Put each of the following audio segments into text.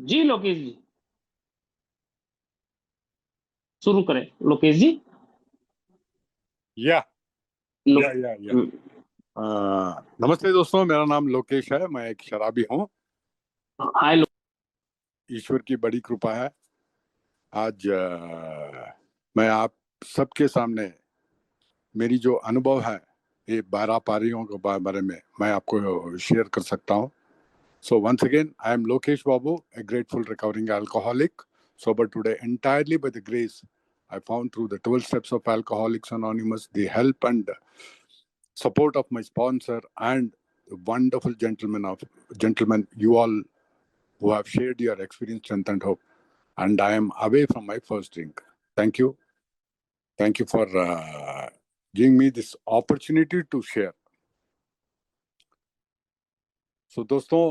जी लोकेश जी, शुरू करें लोकेश जी। या लो, या या या नमस्ते दोस्तों, मेरा नाम लोकेश है। मैं एक शराबी हूँ। हाय ईश्वर की बड़ी कृपा है। आज मैं आप सबके सामने मेरी जो अनुभव है ये 12 पारियों के बारे में मैं आपको शेयर कर सकता हूँ। So once again, I am Lokesh Babu, a grateful recovering alcoholic, sober today entirely by the grace I found through the 12 steps of Alcoholics Anonymous, the help and support of my sponsor and the wonderful gentlemen, you all who have shared your experience, strength, and hope. And I am away from my first drink. Thank you. Thank you for giving me this opportunity to share. So, दोस्तों,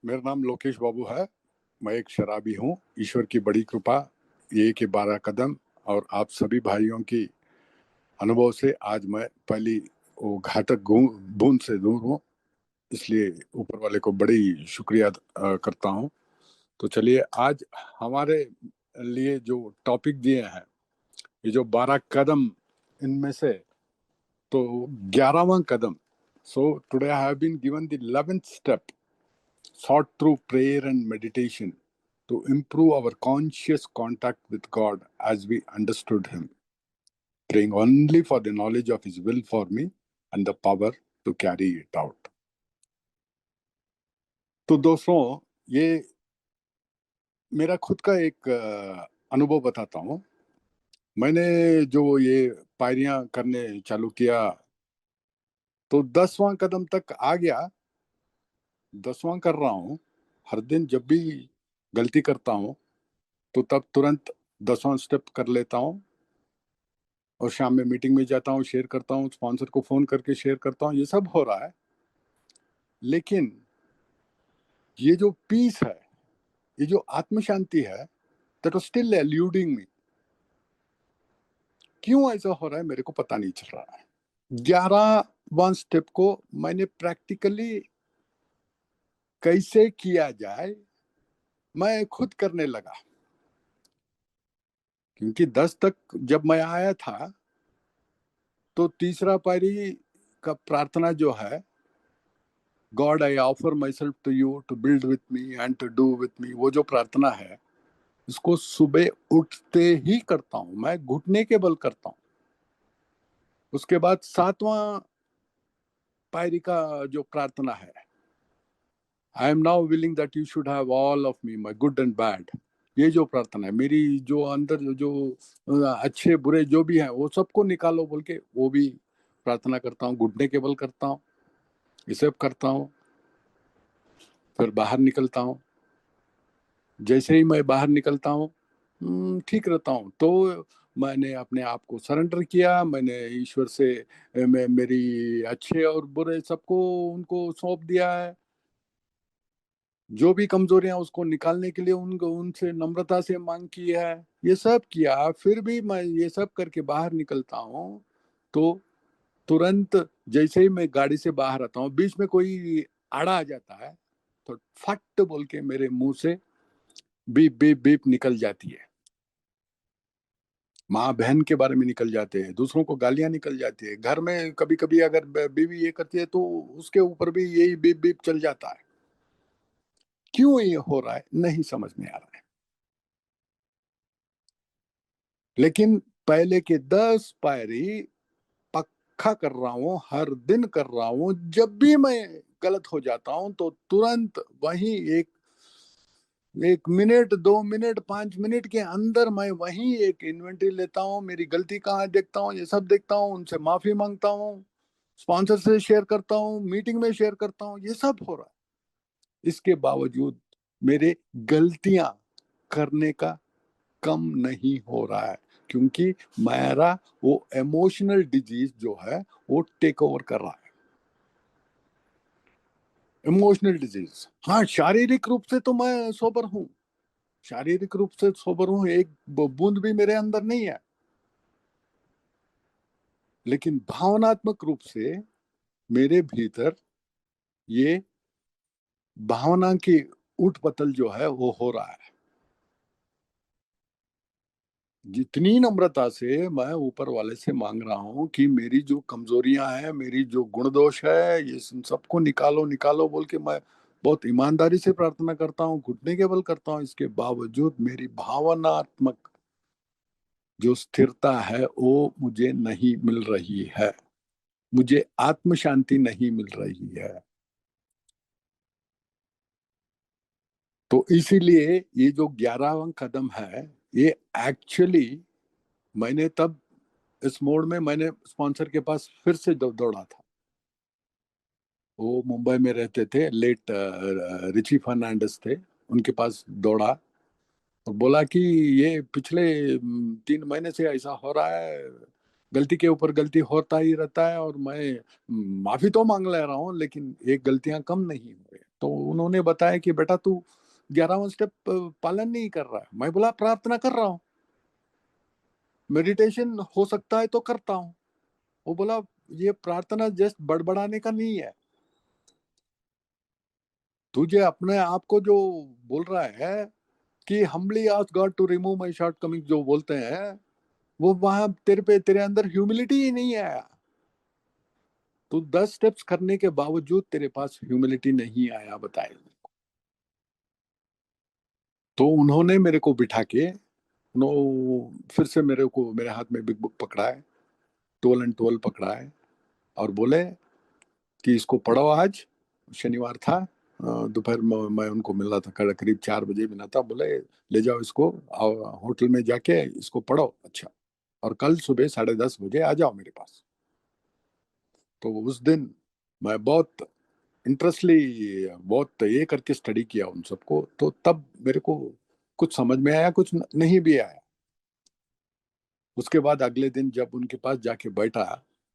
मेरा नाम लोकेश बाबू है। मैं एक शराबी हूँ। ईश्वर की बड़ी कृपा, ये के 12 कदम और आप सभी भाइयों की अनुभव से आज मैं पहली वो घातक बूंद से दूर हूँ। इसलिए ऊपर वाले को बड़ी शुक्रिया करता हूँ। तो चलिए, आज हमारे लिए जो टॉपिक दिए हैं, ये जो 12 कदम, इनमें से तो 11वां कदम। So today I have been given the 11th step, sought through prayer and meditation to improve our conscious contact with God as we understood Him, praying only for the knowledge of His will for me and the power to carry it out. तो दोस्तों, ये मेरा खुद का एक अनुभव बताता हूँ। मैंने जो ये पायरियां करने चालू किया तो 10वां कदम तक आ गया। 10वां कर रहा हूँ। हर दिन जब भी गलती करता हूँ तो तब तुरंत 10वां स्टेप कर लेता हूँ और शाम में मीटिंग में जाता हूँ, शेयर करता हूँ, स्पॉन्सर को फोन करके शेयर करता हूँ। ये सब हो रहा है, लेकिन ये जो पीस है, ये जो आत्म शांति है, दैट वाज स्टिल एल्यूडिंग मी। क्यों ऐसा हो रहा है मेरे को पता नहीं चल रहा है। 11वां स्टेप को मैंने प्रैक्टिकली कैसे किया जाए मैं खुद करने लगा, क्योंकि 10 तक जब मैं आया था तो तीसरा पारी का प्रार्थना जो है, God I offer myself to you to build with me and to do with me, वो जो प्रार्थना है, इसको सुबह उठते ही करता हूं मैं, घुटने के बल करता हूं। उसके बाद 7वां पायरी का जो प्रार्थना है, I am now willing that you should have all of me, my good and bad, ये जो प्रार्थना है, मेरी जो अंदर जो अच्छे बुरे जो भी हैं वो सबको निकालो बोल के वो भी प्रार्थना करता हूँ, घुटने के बल करता हूँ, ये सब करता हूँ। फिर बाहर निकलता हूँ। जैसे ही मैं बाहर निकलता हूँ ठीक रहता हूँ। तो मैंने अपने आप को सरेंडर किया, मैंने ईश्वर से मेरी अच्छे और बुरे सबको उनको सौंप दिया है। जो भी कमजोरियां उसको निकालने के लिए उनको उनसे नम्रता से मांग की है। ये सब किया, फिर भी मैं ये सब करके बाहर निकलता हूँ तो तुरंत जैसे ही मैं गाड़ी से बाहर आता हूँ, बीच में कोई आड़ा आ जाता है तो फट बोल के मेरे मुंह से बीप बीप बीप निकल जाती है। माँ बहन के बारे में निकल जाते हैं, दूसरों को गालियां निकल जाती है, घर में कभी कभी अगर बीवी ये करती है तो उसके ऊपर भी यही बीप बीप चल जाता है। क्यों ये हो रहा है नहीं समझ में आ रहा है। लेकिन पहले के 10 पायरी पक्का कर रहा हूँ, हर दिन कर रहा हूँ। जब भी मैं गलत हो जाता हूँ तो तुरंत वही एक 1 मिनट 2 मिनट 5 मिनट के अंदर मैं वही एक इन्वेंटरी लेता हूँ, मेरी गलती कहाँ देखता हूँ, ये सब देखता हूँ, उनसे माफी मांगता हूँ, स्पॉन्सर से शेयर करता हूँ, मीटिंग में शेयर करता हूँ। ये सब हो रहा है। इसके बावजूद मेरे गलतियां करने का कम नहीं हो रहा है, क्योंकि मेरा वो इमोशनल डिजीज जो है वो टेक ओवर कर रहा है। इमोशनल डिजीज, हाँ, शारीरिक रूप से तो मैं सोबर हूँ, शारीरिक रूप से सोबर हूँ, एक बूंद भी मेरे अंदर नहीं है। लेकिन भावनात्मक रूप से मेरे भीतर ये भावना की उठ पतल जो है वो हो रहा है। जितनी नम्रता से मैं ऊपर वाले से मांग रहा हूँ कि मेरी जो कमजोरियां हैं, मेरी जो गुण दोष है, ये सबको निकालो निकालो बोल के मैं बहुत ईमानदारी से प्रार्थना करता हूँ, घुटने के बल करता हूँ, इसके बावजूद मेरी भावनात्मक जो स्थिरता है वो मुझे नहीं मिल रही है, मुझे आत्म शांति नहीं मिल रही है। तो इसीलिए ये जो 11वां कदम है, ये एक्चुअली मैंने तब इस मोड में मैंने स्पॉन्सर के पास फिर से दौड़ा था। वो मुंबई में रहते थे, लेट रिची फर्नांडिस थे, उनके पास दौड़ा और बोला कि ये पिछले 3 महीने से ऐसा हो रहा है, गलती के ऊपर गलती होता ही रहता है, और मैं माफी तो मांग ले रहा हूँ लेकिन एक गलतियां कम नहीं हो रही। तो उन्होंने बताया कि बेटा तू 11वां स्टेप पालन नहीं कर रहा है। मैं बोला प्रार्थना कर रहा हूँ, मेडिटेशन हो सकता है तो करता हूँ। वो बोला ये प्रार्थना जस्ट बड़बड़ाने का नहीं है, तुझे अपने आप को जो बोल रहा है कि humbly ask God to remove my shortcoming जो बोलते हैं, वो वहां तेरे अंदर ह्यूमिलिटी ही नहीं आया। तो 10 स्टेप्स करने के बावजूद तेरे पास ह्यूमिलिटी नहीं आया, बताए। तो उन्होंने मेरे को बिठा के फिर से मेरे को मेरे हाथ में बिग बुक पकड़ा है, 12 and 12 पकड़ा है, और बोले कि इसको पढ़ो आज। शनिवार था, दोपहर में मैं उनको मिल रहा था, करीब 4 बजे मिला था। बोले ले जाओ इसको, होटल में जाके इसको पढ़ो, अच्छा, और कल सुबह 10:30 बजे आ जाओ मेरे पास। तो उस दिन मैं बहुत इंटरेस्टली बहुत ये करके स्टडी किया उन सबको, तो तब मेरे को कुछ समझ में आया, कुछ नहीं भी आया। उसके बाद अगले दिन जब उनके पास जाके बैठा,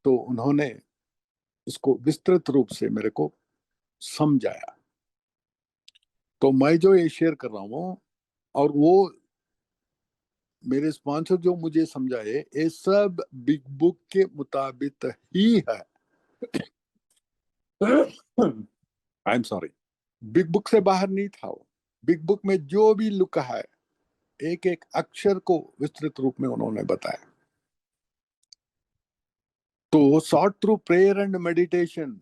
तो उन्होंने इसको विस्तृत रूप से मेरे को समझाया। तो मैं जो ये शेयर कर रहा हूँ, और वो मेरे स्पॉन्सर जो मुझे समझाए, ये सब बिग बुक के मुताबिक ही है। I am sorry, big book से बाहर नहीं था वो। बिग बुक में जो भी लिखा है, एक एक अक्षर को विस्तृत रूप में उन्होंने बताया। तो sort through prayer and meditation,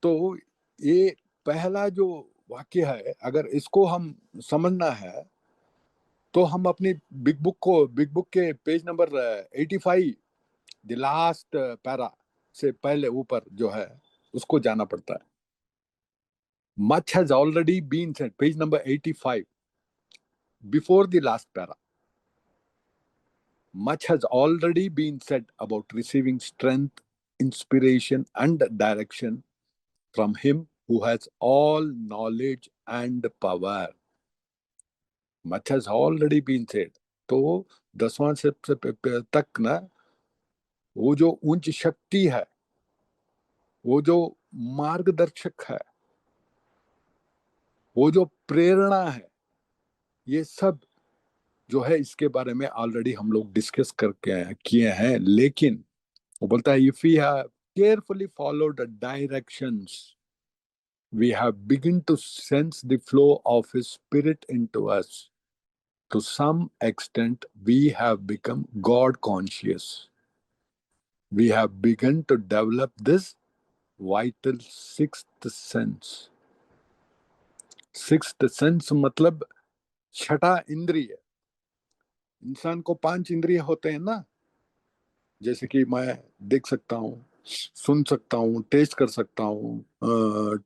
तो ये पहला जो वाक्य है, अगर इसको हम समझना है, तो हम अपनी बिग बुक के page number 85, the last para से पहले ऊपर जो है उसको जाना पड़ता है। Much has already been said, page number 85, before the last para. Much has already been said about receiving strength, inspiration, and direction from Him who has all knowledge and power. Much has already been said. तो 10वां से तक ना, वो जो उच्च शक्ति है, वो जो मार्गदर्शक है, वो जो प्रेरणा है, ये सब जो है इसके बारे में ऑलरेडी हम लोग डिस्कस करके किए हैं। लेकिन वो बोलता है if we have carefully followed the directions, we have begun to sense the flow of His Spirit into us. To some extent, we have become God conscious. We have begun to develop this vital sixth sense. Sixth sense मतलब छठा इंद्रिय। इंसान को 5 इंद्रिय होते हैं ना, जैसे कि मैं देख सकता हूँ, सुन सकता हूँ, टेस्ट कर सकता हूँ,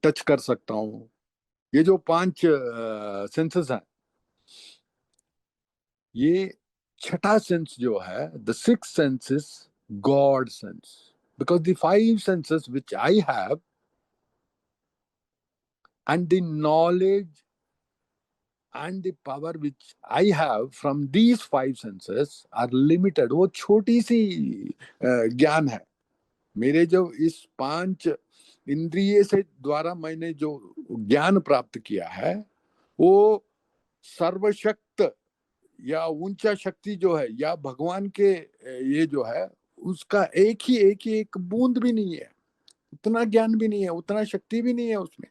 टच कर सकता हूँ। ये जो 5 सेंसेस हैं, ये छठा सेंस जो है, the six senses, God sense, because the 5 senses which I have and the knowledge and the power which I have from these 5 senses are limited। वो छोटी सी ज्ञान है। मेरे जो इस 5 इंद्रिय से द्वारा मैंने जो ज्ञान प्राप्त किया है, वो सर्वशक्त या ऊंचा शक्ति जो है, या भगवान के ये जो है, उसका एक बूंद भी नहीं है, उतना ज्ञान भी नहीं है, उतना शक्ति भी नहीं है उसमें।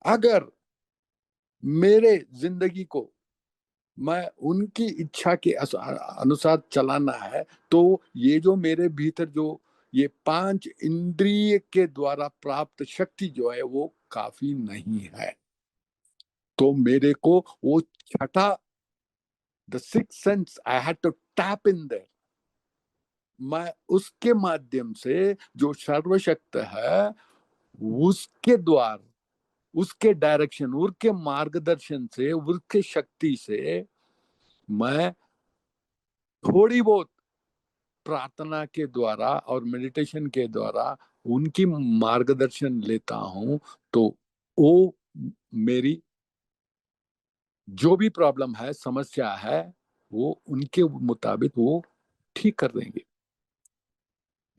अगर मेरे जिंदगी को मैं उनकी इच्छा के अनुसार चलाना है, तो ये जो मेरे भीतर जो ये 5 इंद्रिय के द्वारा प्राप्त शक्ति जो है वो काफी नहीं है। तो मेरे को वो छठा, the six sense I had to tap in there. मैं उसके माध्यम से जो सर्वशक्त है उसके द्वार, उसके डायरेक्शन, उसके मार्गदर्शन से, उसके शक्ति से मैं थोड़ी बहुत प्रार्थना के द्वारा और मेडिटेशन के द्वारा उनकी मार्गदर्शन लेता हूं, तो वो मेरी जो भी प्रॉब्लम है, समस्या है, वो उनके मुताबिक वो ठीक कर देंगे।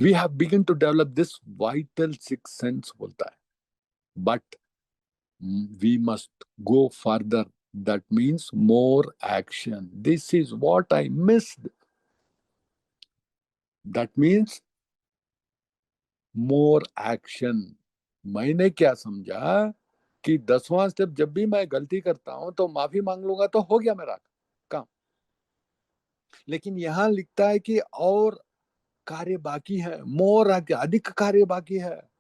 We have begun to develop this vital six sense बोलता है, but we must go further, that means more action. This is what I missed. That means more action. मैंने क्या समझा कि 10वां स्टेप, जब भी मैं गलती करता हूं तो माफी मांग लूंगा तो हो गया मेरा काम। लेकिन यहां लिखता है कि और कार्य बाकी है, मोर, अधिक कार्य बाकी है।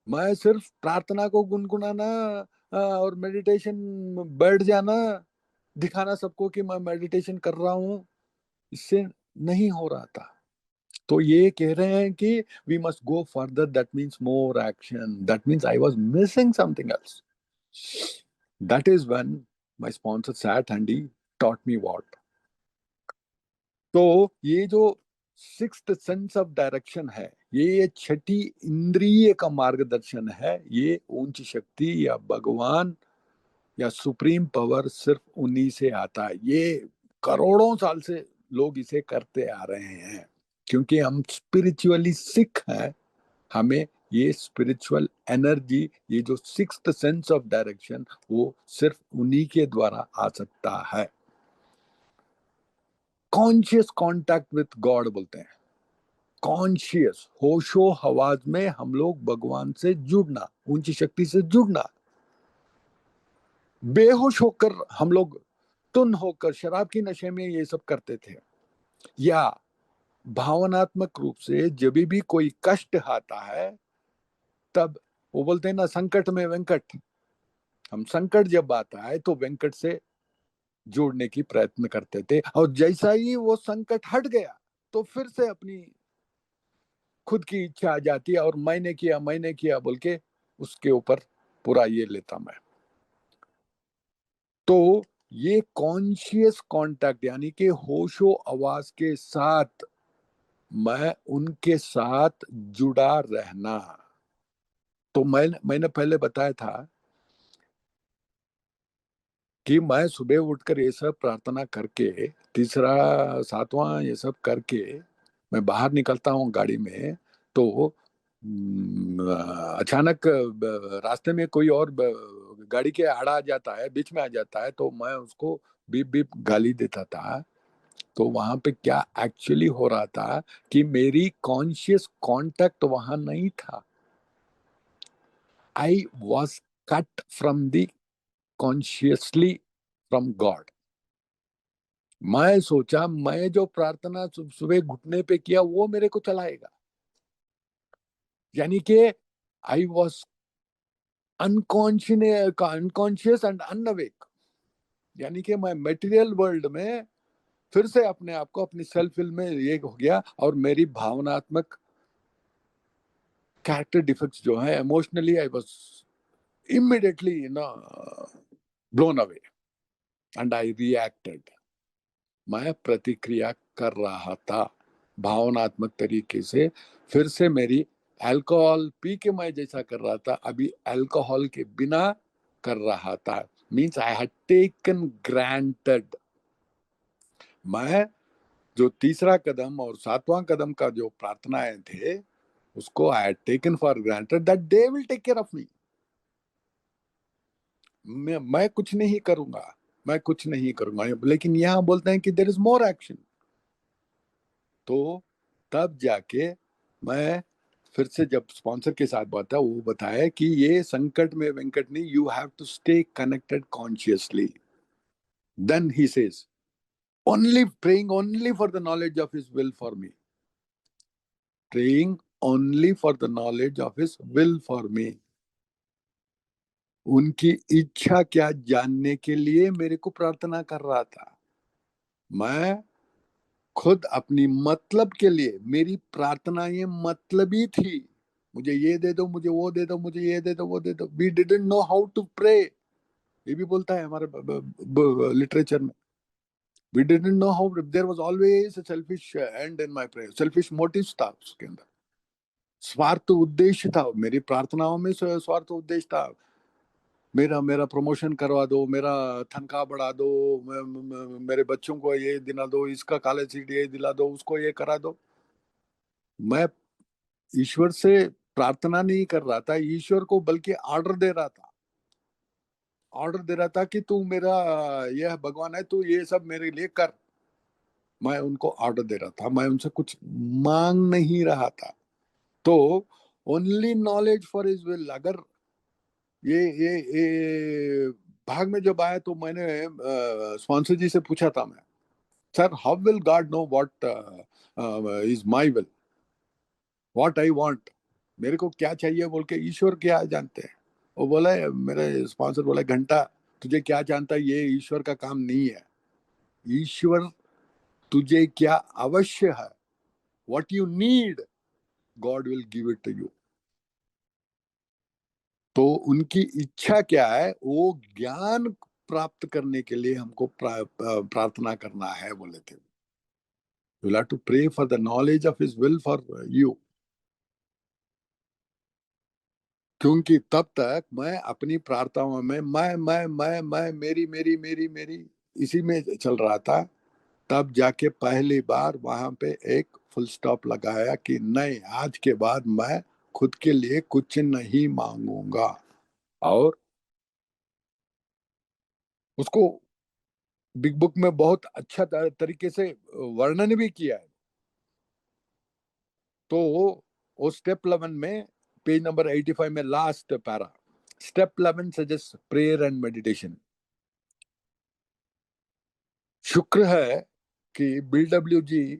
मैं सिर्फ प्रार्थना को गुनगुनाना और मेडिटेशन बैठ जाना, दिखाना सबको कि मैं मेडिटेशन कर रहा हूं, इससे नहीं हो रहा था। तो ये कह रहे हैं कि we must go further, that means more action, that means I was missing something else. That is when my sponsor sat and he taught me what. तो ये जो सिक्स्थ सेंस ऑफ डायरेक्शन है, ये छठी इंद्रिय का मार्गदर्शन है, ये ऊंच शक्ति या भगवान या सुप्रीम पावर सिर्फ उन्हीं से आता है। ये करोड़ों साल से लोग इसे करते आ रहे हैं, क्योंकि हम स्पिरिचुअली सिख हैं। हमें ये स्पिरिचुअल एनर्जी, ये जो सिक्स्थ सेंस ऑफ डायरेक्शन, वो सिर्फ उन्हीं के द्वारा आ सकता है। कॉन्शियस कांटेक्ट विथ गॉड बोलते हैं। कॉन्शियस, होशो हवास में हम लोग भगवान से जुड़ना, ऊंची शक्ति से जुड़ना। बेहोश होकर हम लोग, तुन होकर शराब की नशे में ये सब करते थे, या भावनात्मक रूप से जब भी कोई कष्ट आता है, तब वो बोलते हैं ना, संकट में वेंकट। हम संकट जब आता है तो वेंकट से जोड़ने की प्रयत्न करते थे, और जैसा ही वो संकट हट गया तो फिर से अपनी खुद की इच्छा आ जाती है, और मैंने किया बोल के उसके ऊपर पूरा ये लेता मैं। तो ये कॉन्शियस कांटेक्ट, यानी कि होशो आवाज के साथ मैं उनके साथ जुड़ा रहना। तो मैंने पहले बताया था कि मैं सुबह उठकर ये सब प्रार्थना करके, तीसरा सातवां ये सब करके मैं बाहर निकलता हूँ गाड़ी में, तो अचानक रास्ते में कोई और गाड़ी के आड़ा आ जाता है, बीच में आ जाता है, तो मैं उसको बीप बीप गाली देता था। तो वहां पे क्या एक्चुअली हो रहा था कि मेरी कॉन्शियस कांटेक्ट वहां नहीं था। I was cut from the consciously from God. मैं सोचा मैं जो प्रार्थना सुबह घुटने पे किया वो मेरे को चलाएगा, यानी कि आई वॉज अनकॉन्शियस एंड अनअवेक। यानी कि मैं मटेरियल वर्ल्ड में फिर से अपने आप को अपनी सेल्फ फिल में ये हो गया, और मेरी भावनात्मक कैरेक्टर डिफेक्ट्स जो है, emotionally I was immediately blown away and I reacted. मैं प्रतिक्रिया कर रहा था भावनात्मक तरीके से। फिर से मेरी अल्कोहल पी के मैं जैसा कर रहा था, अभी अल्कोहल के बिना कर रहा था। Means I had taken granted. मैं जो तीसरा कदम और सातवां कदम का जो प्रार्थनाएं थे, उसको I had taken for granted that they will take care of me. मैं कुछ नहीं करूंगा, मैं कुछ नहीं करूंगा। लेकिन यहां बोलते हैं कि देयर इज मोर एक्शन। तो तब जाके मैं फिर से जब स्पॉन्सर के साथ बात था, वो बताया कि ये संकट में वेंकट नहीं, you have to stay connected consciously. Then he says, only praying only for the knowledge of his will for me, praying only for the knowledge of his will for me. उनकी इच्छा क्या जानने के लिए मेरे को प्रार्थना कर रहा था. मैं खुद अपनी मतलब के लिए, मेरी प्रार्थना ये मतलबी थी. मुझे ये दे दो, मुझे वो दे दो, मुझे ये दे दो, वो दे दो. We didn't know how to pray. ये भी बोलता है हमारे लिटरेचर में. We didn't know how. There was always a selfish end in my prayer. Selfish motives था उसके अंदर. स्वार्थ उद्देश्य था मेरी प्रार्थनाओं में. स्वार्थ उद्देश्य था. मेरा मेरा प्रमोशन करवा दो, मेरा तनख्वाह बढ़ा दो, मेरे बच्चों को ये दिला दो, इसका कॉलेज सीट ये दिला दो, उसको ये करा दो. मैं ईश्वर से प्रार्थना नहीं कर रहा था, ईश्वर को बल्कि ऑर्डर दे रहा था. ऑर्डर दे रहा था कि तू मेरा यह भगवान है, तू ये सब मेरे लिए कर. मैं उनको ऑर्डर दे रहा था, मैं उनसे कुछ मांग नहीं रहा था. तो only knowledge for his will. अगर ये भाग में जब आया तो मैंने स्पॉन्सर जी से पूछा था मैं, sir how will God know what is my will, what I want. मेरे को क्या चाहिए बोल के ईश्वर क्या जानते हैं. वो बोला, मेरे स्पॉन्सर बोला, घंटा तुझे क्या जानता है, ये ईश्वर का काम नहीं है. ईश्वर तुझे क्या अवश्य है, what you need, God will give it to you. तो उनकी इच्छा क्या है, वो ज्ञान प्राप्त करने के लिए हमको प्रार्थना करना है बोले थे. You have to pray for the knowledge of his will for you. क्योंकि तब तक मैं अपनी प्रार्थनाओं में मैं मेरी मेरी मेरी मेरी इसी में चल रहा था. तब जाके पहली बार वहां पे एक फुल स्टॉप लगाया कि नहीं, आज के बाद मैं खुद के लिए कुछ नहीं मांगूंगा. और उसको बिग बुक में बहुत अच्छा तरीके से वर्णन भी किया है. तो वो स्टेप 11 में, पेज नंबर 85 में last para, step 11 suggest prayer and meditation. शुक्र है कि BW जी,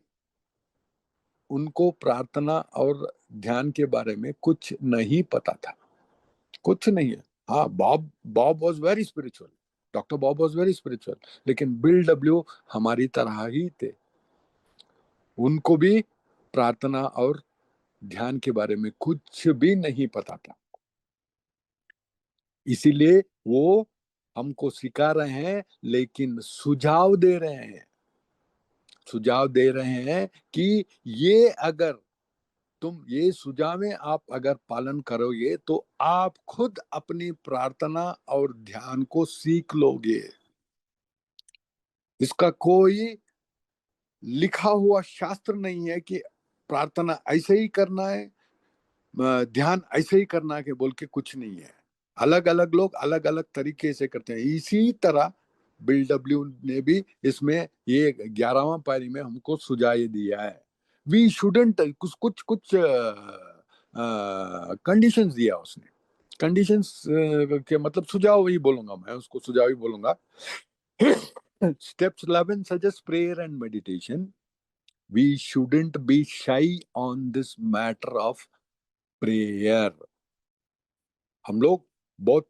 उनको प्रार्थना और ध्यान के बारे में कुछ नहीं पता था. कुछ नहीं है. हाँ, Bob Bob was very spiritual. Doctor Bob was very spiritual. लेकिन BW हमारी तरह ही थे. उनको भी प्रार्थना और ध्यान के बारे में कुछ भी नहीं पता था. इसीलिए वो हमको सिखा रहे हैं, लेकिन सुझाव दे रहे हैं. सुझाव दे रहे हैं कि ये अगर तुम ये सुझावें आप अगर पालन करोगे तो आप खुद अपनी प्रार्थना और ध्यान को सीख लोगे. इसका कोई लिखा हुआ शास्त्र नहीं है कि प्रार्थना ऐसे ही करना है, ध्यान ऐसे ही करना है, कि बोल के कुछ नहीं है. अलग अलग लोग अलग अलग तरीके से करते हैं. इसी तरह BW ने भी इसमें ये 11वां पारी में हमको सुझाव दिया है. वी शुडंट, कुछ कुछ कुछ कंडीशंस दिया उसने. कंडीशंस के मतलब सुझाव ही बोलूंगा, मैं उसको सुझाव ही बोलूंगा. Steps 11 suggest prayer and meditation. We shouldn't be shy on this matter of prayer. हम लोग बहुत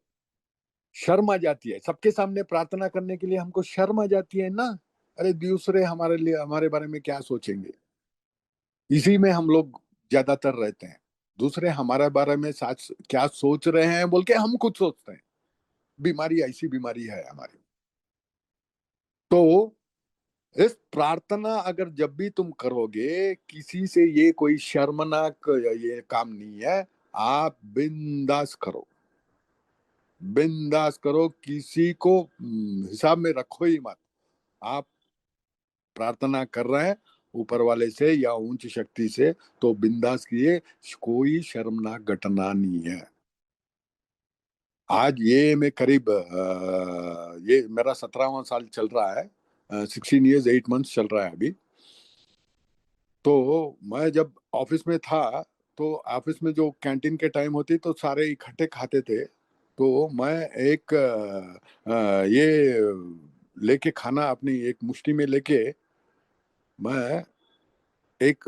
शर्म आ जाती है सबके सामने प्रार्थना करने के लिए. हमको शर्म आ जाती है ना. अरे दूसरे हमारे लिए, हमारे बारे में क्या सोचेंगे, इसी में हम लोग ज्यादातर रहते हैं. दूसरे हमारे बारे में क्या सोच रहे हैं बोल के हम खुद सोचते हैं. बीमारी, ऐसी बीमारी है हमारी. तो इस प्रार्थना अगर जब भी तुम करोगे, किसी से ये कोई शर्मनाक ये काम नहीं है. आप बिंदास करो, बिंदास करो, किसी को हिसाब में रखो ही मत. आप प्रार्थना कर रहे हैं ऊपर वाले से या उच्च शक्ति से, तो बिंदास किए, कोई शर्मनाक घटना नहीं है. आज ये मैं करीब ये मेरा 17वां साल चल रहा है. 16 years 8 months चल रहा है अभी. तो मैं जब ऑफिस में था तो ऑफिस में जो कैंटीन के टाइम होती तो सारे इकट्ठे खाते थे। तो मैं एक ये लेके खाना अपनी एक मुट्ठी में लेके मैं एक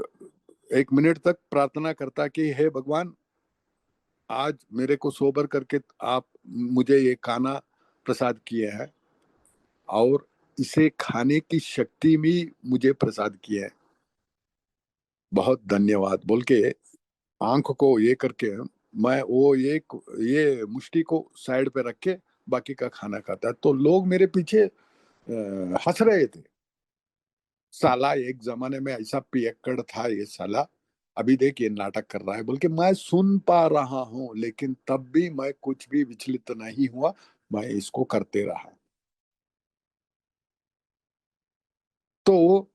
एक मिनट तक प्रार्थना करता कि हे भगवान, आज मेरे को सोबर करके आप मुझे ये खाना प्रसाद किए हैं और इसे खाने की शक्ति भी मुझे प्रसाद किए है, बहुत धन्यवाद बोल के आंख को ये करके मैं वो ये मुष्टि को साइड पे रख के बाकी का खाना खाता। तो लोग मेरे पीछे हंस रहे थे, साला एक जमाने में ऐसा पियक्कड़ था ये साला, अभी देख ये नाटक कर रहा है बोल के मैं सुन पा रहा हूं, लेकिन तब भी मैं कुछ भी विचलित नहीं हुआ, मैं इसको करते रहा। तो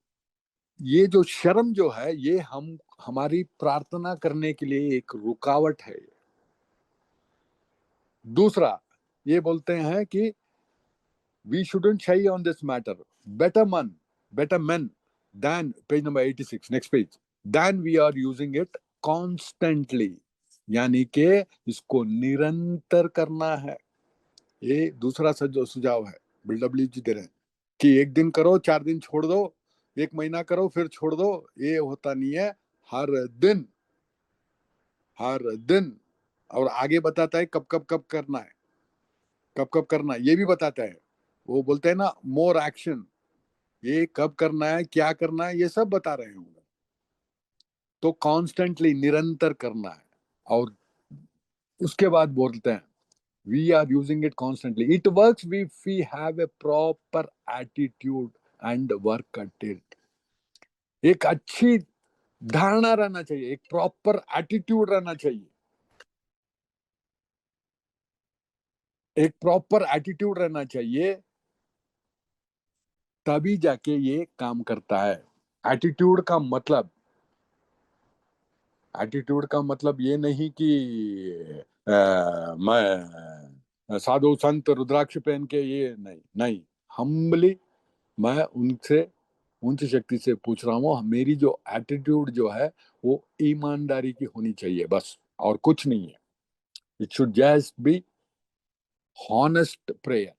ये जो शर्म जो है ये हम हमारी प्रार्थना करने के लिए एक रुकावट है। दूसरा ये बोलते हैं कि वी शुडंट शाई ऑन दिस मैटर, बेटर मन better men than page number 86 next page, than we are using it constantly, यानी कि इसको निरंतर करना है। ये दूसरा जो सुझाव है बिल्डब्ल्यू जी दे रहे हैं कि एक दिन करो 4 दिन छोड़ दो, एक महीना करो फिर छोड़ दो, ये होता नहीं है। हर दिन, हर दिन। और आगे बताता है कब कब कब करना है, कब कब करना है ये भी बताता है। वो बोलते हैं ना मोर एक्शन, ये कब करना है क्या करना है ये सब बता रहे हैं। तो कॉन्स्टेंटली निरंतर करना है। और उसके बाद बोलते हैं we are using it constantly, it works if we have a proper attitude and work at it. एक अच्छी धारणा रहना चाहिए, एक प्रॉपर एटीट्यूड रहना चाहिए, एक प्रॉपर एटीट्यूड रहना चाहिए, तभी जाके ये काम करता है। एटीट्यूड का मतलब, एटीट्यूड का मतलब ये नहीं कि मैं साधु संत रुद्राक्ष पहन के, ये नहीं नहीं। हम्बली मैं उनसे उच्च शक्ति से पूछ रहा हूँ, मेरी जो एटीट्यूड जो है वो ईमानदारी की होनी चाहिए बस, और कुछ नहीं है। It should just be honest prayer,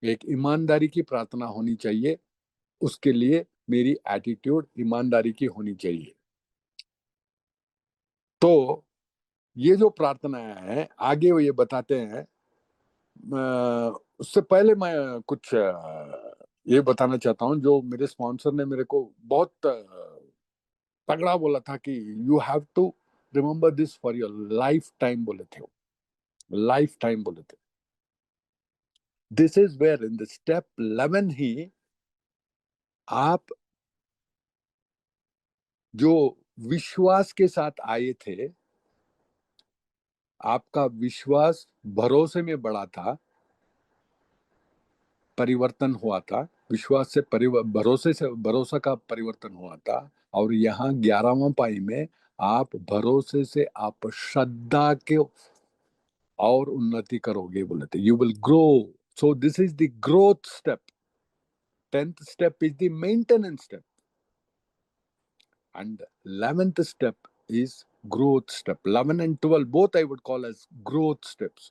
एक ईमानदारी की प्रार्थना होनी चाहिए। उसके लिए मेरी एटीट्यूड ईमानदारी की होनी चाहिए। तो ये जो प्रार्थना है आगे वो ये बताते हैं। उससे पहले मैं कुछ ये बताना चाहता हूँ, जो मेरे स्पॉन्सर ने मेरे को बहुत तगड़ा बोला था कि you have to remember this for your lifetime, बोले थे वो, लाइफ टाइम बोले थे। This is where in the step 11 ही आप जो विश्वास के साथ आए थे, आपका विश्वास भरोसे में बढ़ा था, परिवर्तन हुआ था, विश्वास से भरोसे से भरोसा का परिवर्तन हुआ था। और यहाँ 11वां पाई में आप भरोसे से आप श्रद्धा के और उन्नति करोगे बोले थे, you will grow. So this is the growth step. 10th step is the maintenance step and 11th step is growth step. 11 and 12 both I would call as growth steps.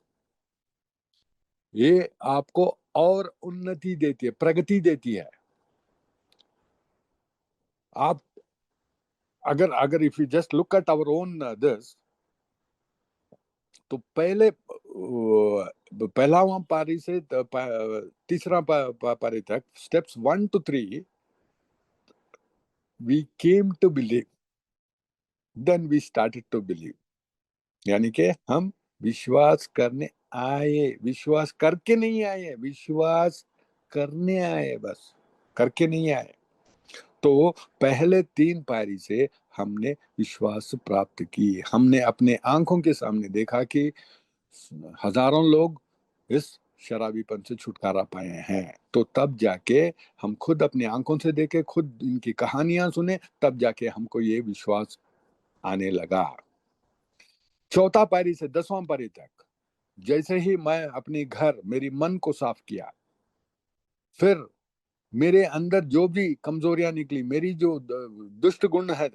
ये आपको और उन्नति देती है, प्रगति देती है। आप अगर अगर if you just look at our own this, तो पहले पहला पारी से तीसरा पारी तक steps 1 to 3 we came to believe, then we started to believe, यानी कि हम विश्वास करने आए, विश्वास करके नहीं आए, विश्वास करने आए, बस करके नहीं आए। तो पहले 3 पारी से हमने विश्वास प्राप्त की, हमने अपने आंखों के सामने देखा कि हजारों लोग इस शराबीपन से छुटकारा पाए हैं। तो तब जाके हम खुद अपनी आंखों से देखे, खुद इनकी कहानियां सुने, तब जाके हमको ये विश्वास आने लगा। चौथा पारी से 10वां पारी तक जैसे ही मैं अपने घर मेरी मन को साफ किया, फिर मेरे अंदर जो भी कमजोरियां निकली, मेरी जो दुष्ट गुण है,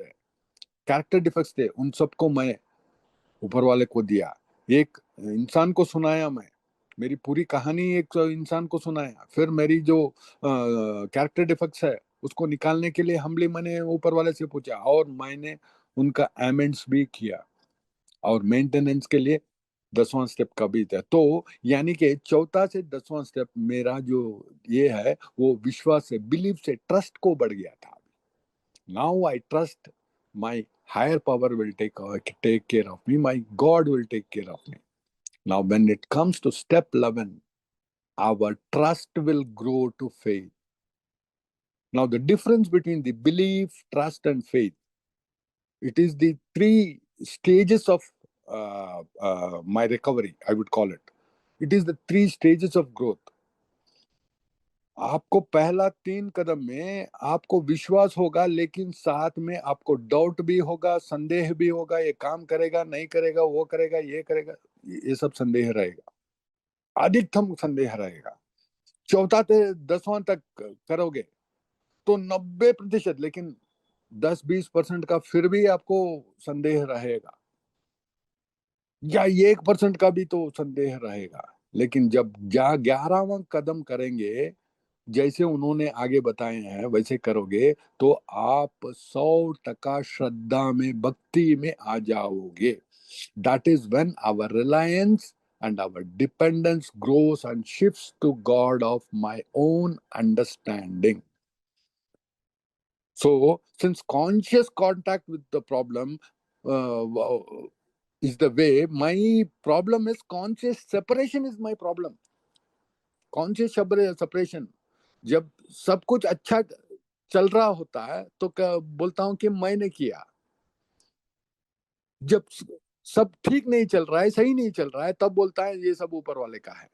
कैरेक्टर डिफेक्ट्स थे, उन सबको मैं ऊपर वाले को दिया। एक इंसान को सुनाया, मैं मेरी पूरी कहानी एक इंसान को सुनाया, फिर मेरी जो कैरेक्टर डिफेक्ट्स है उसको निकालने के लिए हम्बली मैंने ऊपर वाले से पूछा, और मैंने उनका अमेंड्स भी किया, और मेंटेनेंस के लिए 10वां स्टेप का भी था। तो यानी कि चौथा से 10वां स्टेप मेरा जो ये है वो विश्वास से, बिलीव से, ट्रस्ट को बढ़ गया था। Now I trust my higher power will take care of me, my God will take care of me. Now when it comes to step 11, our trust will grow to faith. Now the difference between the belief, trust and faith, it is the three stages of my recovery, I would call it. It is the three stages of growth. आपको पहला 3 कदम में आपको विश्वास होगा, लेकिन साथ में आपको डाउट भी होगा, संदेह भी होगा, ये काम करेगा नहीं करेगा, वो करेगा ये करेगा, ये सब संदेह रहेगा, अधिकतम संदेह रहेगा। चौथा से 10वां तक करोगे तो 90%, लेकिन 10-20% का फिर भी आपको संदेह रहेगा, या 1% का भी तो संदेह रहेगा। लेकिन जब 11वां कदम करेंगे, जैसे उन्होंने आगे बताए हैं वैसे करोगे, तो आप 100% श्रद्धा में, भक्ति में आ जाओगे। That is when our reliance and our dependence grows and shifts to God of my own understanding. So since conscious contact with the problem is the way, my problem is conscious separation is my problem. Conscious separation, जब सब कुछ अच्छा चल रहा होता है तो क्या बोलता हूं कि मैंने किया, जब सब ठीक नहीं चल रहा है, सही नहीं चल रहा है, तब बोलता है ये सब ऊपर वाले का है।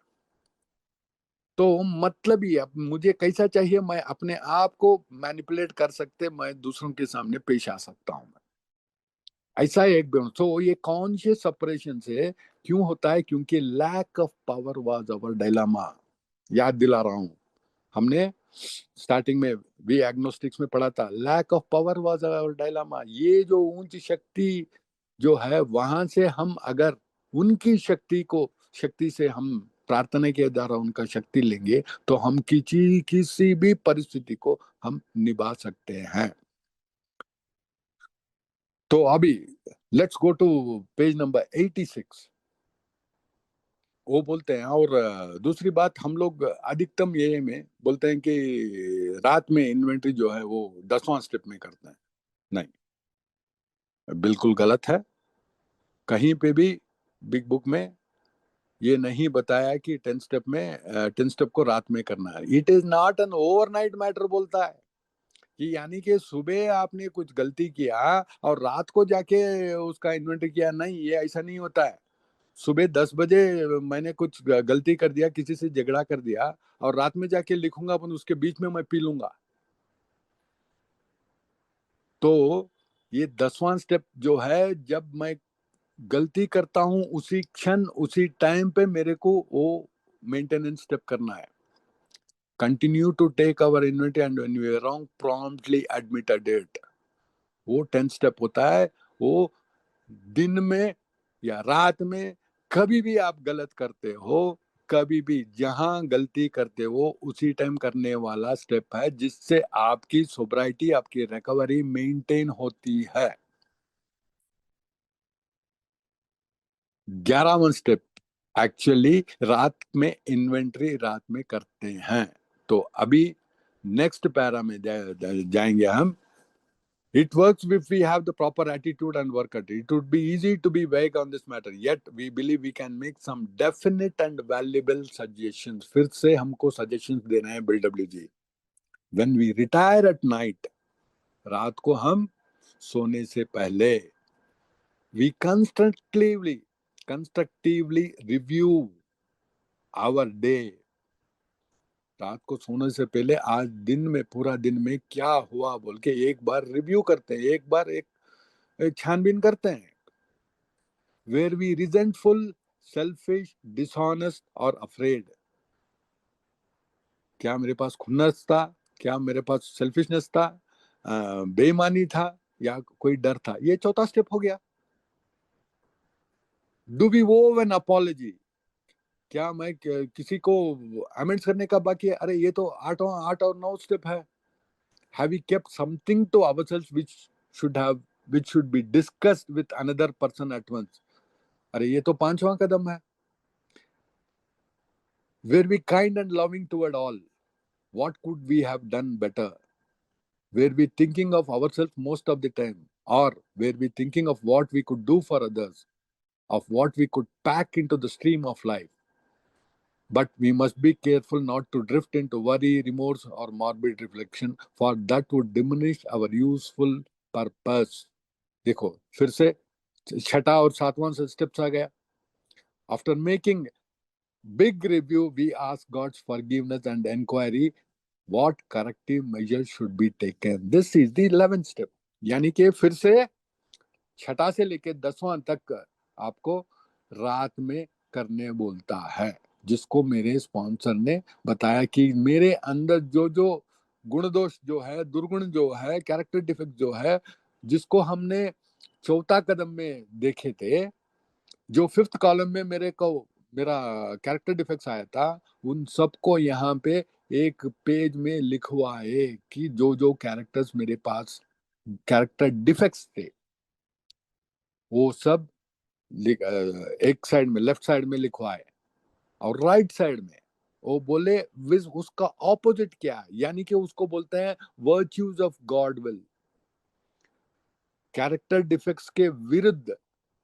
तो मतलब ही अब मुझे कैसा चाहिए, मैं अपने आप को मैनिपुलेट कर सकते, मैं दूसरों के सामने पेश आ सकता हूं, ऐसा एक तो ये कॉन्शियस सेपरेशन से क्यों होता है, क्योंकि lack of power was our dilemma. याद दिला रहा हूं, हमने स्टार्टिंग में भी एग्नोस्टिक्स में पढ़ा था, lack of power was our dilemma. ये जो ऊंची शक्ति जो है, वहां से हम अगर उनकी शक्ति से हम प्रार्थना के द्वारा उनका शक्ति लेंगे, तो हम किसी भी परिस्थिति को हम निभा सकते हैं। तो अभी let's go to page number 86। वो बोलते हैं, और दूसरी बात, हम लोग अधिकतम ये में बोलते हैं कि रात में इन्वेंट्री जो है वो 10वां स्टेप में करते हैं। नहीं, बिल्कुल गलत है। कहीं पे भी बिग बुक में ये नहीं बताया कि 10 स्टेप को रात में करना है। It is not an overnight matter, बोलता है कि यानी कि सुबह आपने कुछ गलती किया और रात को जाके उसका इन्वेंट्री किया, नहीं, ये ऐसा नहीं होता है। सुबह 10 बजे मैंने कुछ गलती कर दिया, किसी से झगड़ा कर दिया, और रात में जाके लिखूंगा, अपन उसके बीच में मैं पी लूंगा। तो ये 10वां स्टेप जो है, जब मैं गलती करता हूं उसी क्षण उसी टाइम पे मेरे को वो मेंटेनेंस स्टेप करना है। Continue to take our inventory and when we are wrong promptly admitted it. वो 10 स्टेप होता है। वो दिन में या रात में कभी भी आप गलत करते हो, कभी भी जहां गलती करते हो उसी टाइम करने वाला स्टेप है, जिससे आपकी सोब्राइटी, आपकी रिकवरी मेंटेन होती है। 11वां स्टेप एक्चुअली रात में इन्वेंट्री रात में करते हैं। तो अभी नेक्स्ट पैरा में जाएंगे हम। It works if we have the proper attitude and work at it. It would be easy to be vague on this matter, yet we believe we can make some definite and valuable suggestions. फिर से हमको suggestions देना है bill W G. When we retire at night, रात को हम सोने से पहले, we constructively review our day. रात को सोने से पहले आज दिन में, पूरा दिन में क्या हुआ बोल के एक बार रिव्यू करते हैं, एक बार एक छानबीन करते हैं। Were we resentful, selfish, dishonest or afraid? क्या मेरे पास खुन्नस था, क्या मेरे पास सेल्फिशनेस था, बेईमानी था, या कोई डर था, ये चौथा स्टेप हो गया। डू वी वो एन अपॉलॉजी, क्या मैं किसी को अमेंड्स करने का बाकी है? अरे ये तो 8 और 9 स्टेप है। Have we kept something to ourselves which should be discussed with another person at once? अरे ये तो 5वां कदम है। Were we kind and loving toward all, what could we have done better? Were we thinking of ourselves most of the time, or were we thinking of what we could do for others, of what we could pack into the stream of life? But we must be careful not to drift into worry, remorse, or morbid reflection, for that would diminish our useful purpose. देखो फिर से छठा और सातवां steps आ गया। After making big review, we ask God's forgiveness and inquiry what corrective measures should be taken. This is the 11th step. यानी कि फिर से छठा से लेके 10वां तक आपको रात में करने बोलता है, जिसको मेरे स्पॉन्सर ने बताया कि मेरे अंदर जो जो गुण दोष जो है, दुर्गुण जो है, कैरेक्टर डिफेक्ट जो है, जिसको हमने चौथा कदम में देखे थे, जो 5th कॉलम में मेरा कैरेक्टर डिफेक्ट्स आया था, उन सबको यहाँ पे एक पेज में लिखवाए कि जो जो कैरेक्टर्स मेरे पास कैरेक्टर डिफेक्ट्स थे वो सब एक साइड में, लेफ्ट साइड में लिखवाए, और राइट साइड में वो बोले उसका ऑपोजिट क्या है, यानी कि उसको बोलते हैं virtues of God will. Character defects के विरुद्ध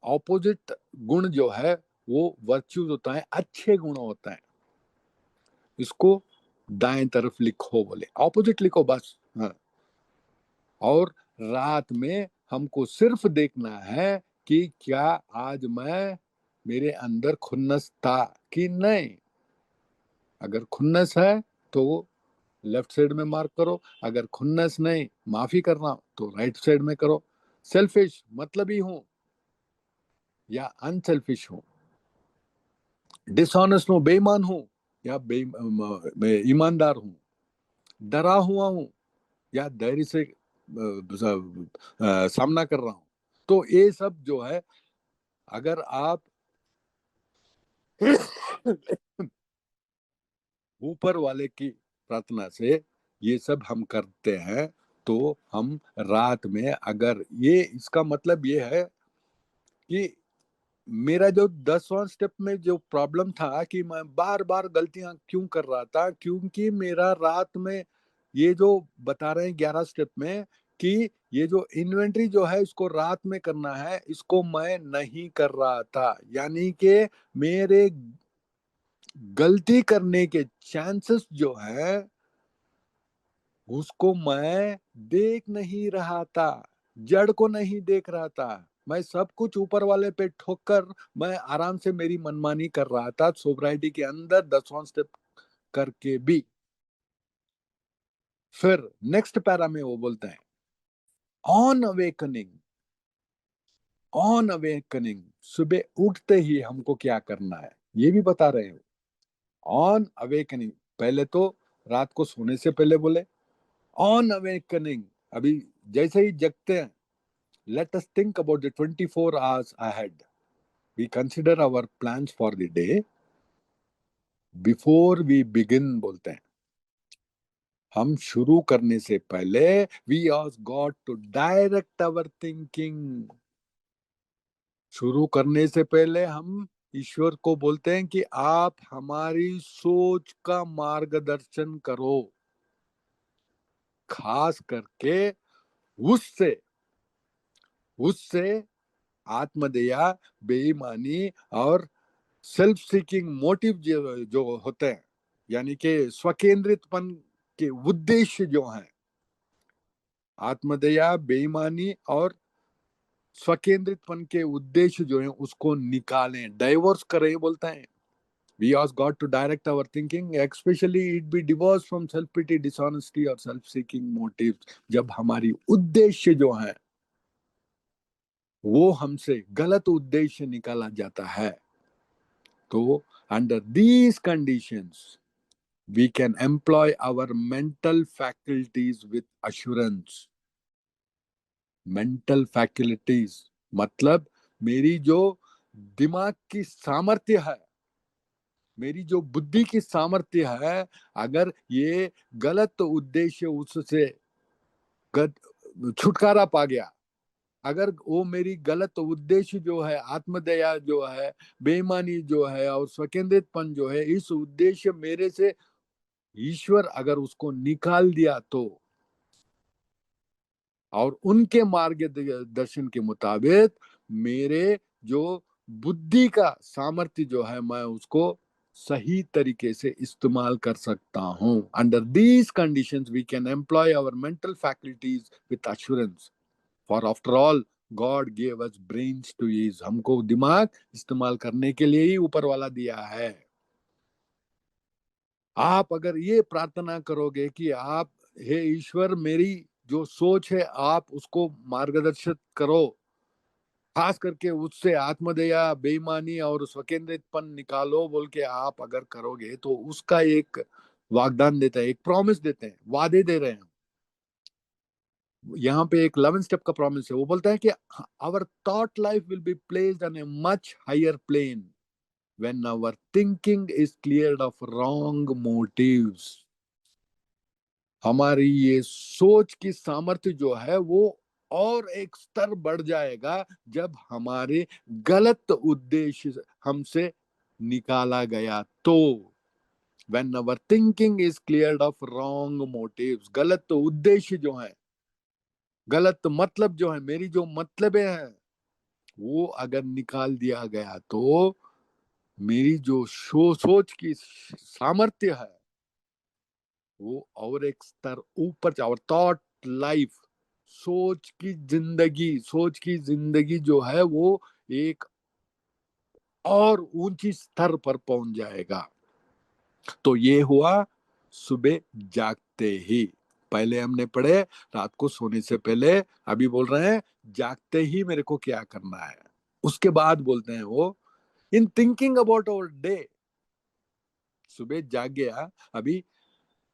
ऑपोजिट गुण जो है वो वर्च्यूज होता है, अच्छे गुण होता है। इसको दाएं तरफ लिखो, बोले ऑपोजिट लिखो बस। हाँ। और रात में हमको सिर्फ देखना है कि क्या आज मेरे अंदर खुन्नस था कि नहीं। अगर खुन्नस है तो लेफ्ट साइड में मार्क करो, अगर खुन्नस नहीं, माफी करना, तो राइट साइड में करो। सेल्फिश मतलब ही हूं या अनसेल्फिश हूं, डिसऑनेस्ट हूं, बेईमान हूं या ईमानदार हूं, डरा हुआ हूं या धैर्य से सामना कर रहा हूं। तो ये सब जो है, अगर आप ऊपर वाले की प्रार्थना से ये सब हम करते हैं, तो हम रात में, अगर ये इसका मतलब ये है कि मेरा जो 10वां स्टेप में जो प्रॉब्लम था कि मैं बार बार गलतियां क्यों कर रहा था, क्योंकि मेरा रात में ये जो बता रहे हैं 11 स्टेप में कि ये जो इन्वेंटरी जो है इसको रात में करना है, इसको मैं नहीं कर रहा था। यानी कि मेरे गलती करने के चांसेस जो है उसको मैं देख नहीं रहा था, जड़ को नहीं देख रहा था। मैं सब कुछ ऊपर वाले पे ठोक कर मैं आराम से मेरी मनमानी कर रहा था, सोब्राइटी के अंदर 10वां स्टेप करके भी। फिर नेक्स्ट पैरा में वो बोलते हैं ऑन अवेकनिंग। ऑन अवेकनिंग, सुबह उठते ही हमको क्या करना है ये भी बता रहे हो। ऑन अवेकनिंग, पहले तो रात को सोने से पहले बोले ऑन अवेकनिंग, अभी जैसे ही जगते हैं, let us think about the 24 hours ahead. We consider our plans for the day before we begin, बोलते हैं। हम शुरू करने से पहले we ask God to direct our thinking। शुरू करने से पहले हम ईश्वर को बोलते हैं कि आप हमारी सोच का मार्गदर्शन करो, खास करके उससे उससे आत्मदया, बेईमानी और सेल्फ सीकिंग मोटिव जो होते हैं, यानी कि स्वकेंद्रितपन के उद्देश्य जो हैं, आत्मदया, बेईमानी और स्वकेंद्रितपन के उद्देश्य जो हैं उसको निकालें, डाइवर्स करें, बोलते हैं। We ask God to direct our thinking, especially it be divorced from self-pity, dishonesty और self-seeking motives। जब हमारी उद्देश्य जो है वो हमसे गलत उद्देश्य निकाला जाता है, तो under these conditions we can employ our mental faculties with assurance। Mental faculties मतलब मेरी जो दिमाग की सामर्थ्य है, मेरी जो बुद्धि की सामर्थ्य है, अगर ये गलत उद्देश्य उससे छुटकारा पा गया, अगर वो मेरी गलत उद्देश्य जो है, आत्मदया जो है, बेईमानी जो है और स्वकेंद्रितपन जो है, इस उद्देश्य मेरे से ईश्वर अगर उसको निकाल दिया तो, और उनके मार्गदर्शन के मुताबिक मेरे जो बुद्धि का सामर्थ्य जो है, मैं उसको सही तरीके से इस्तेमाल कर सकता हूं. Under these conditions we can employ our mental faculties with assurance. For after all God gave us brains to use. हमको दिमाग इस्तेमाल करने के लिए ही ऊपर वाला दिया है. आप अगर ये प्रार्थना करोगे कि आप, हे ईश्वर, मेरी जो सोच है आप उसको मार्गदर्शित करो, खास करके उससे आत्मदया, बेईमानी और स्वकेंद्रितपन निकालो बोल के आप अगर करोगे, तो उसका एक वाग्दान देता है, एक प्रॉमिस देते हैं, वादे दे रहे हैं. यहाँ पे एक 11 स्टेप का प्रॉमिस है. वो बोलता है कि our thought life will be placed on a much higher plane when our thinking is cleared of wrong motives. हमारी ये सोच की सामर्थ्य जो है वो और एक स्तर बढ़ जाएगा जब हमारे गलत उद्देश्य हमसे निकाला गया तो. When our thinking is cleared of wrong motives, गलत उद्देश्य जो है, गलत मतलब जो है, मेरी जो मतलबें हैं, वो अगर निकाल दिया गया तो मेरी जो सोच की सामर्थ्य है वो और एक स्तर ऊपर जा, और थॉट लाइफ, सोच की जिंदगी जो है वो एक और ऊंची स्तर पर पहुंच जाएगा. तो ये हुआ सुबह जागते ही. पहले हमने पढ़े रात को सोने से पहले, अभी बोल रहे हैं जागते ही मेरे को क्या करना है. उसके बाद बोलते हैं वो in thinking about our day. सुबह जाग गया, अभी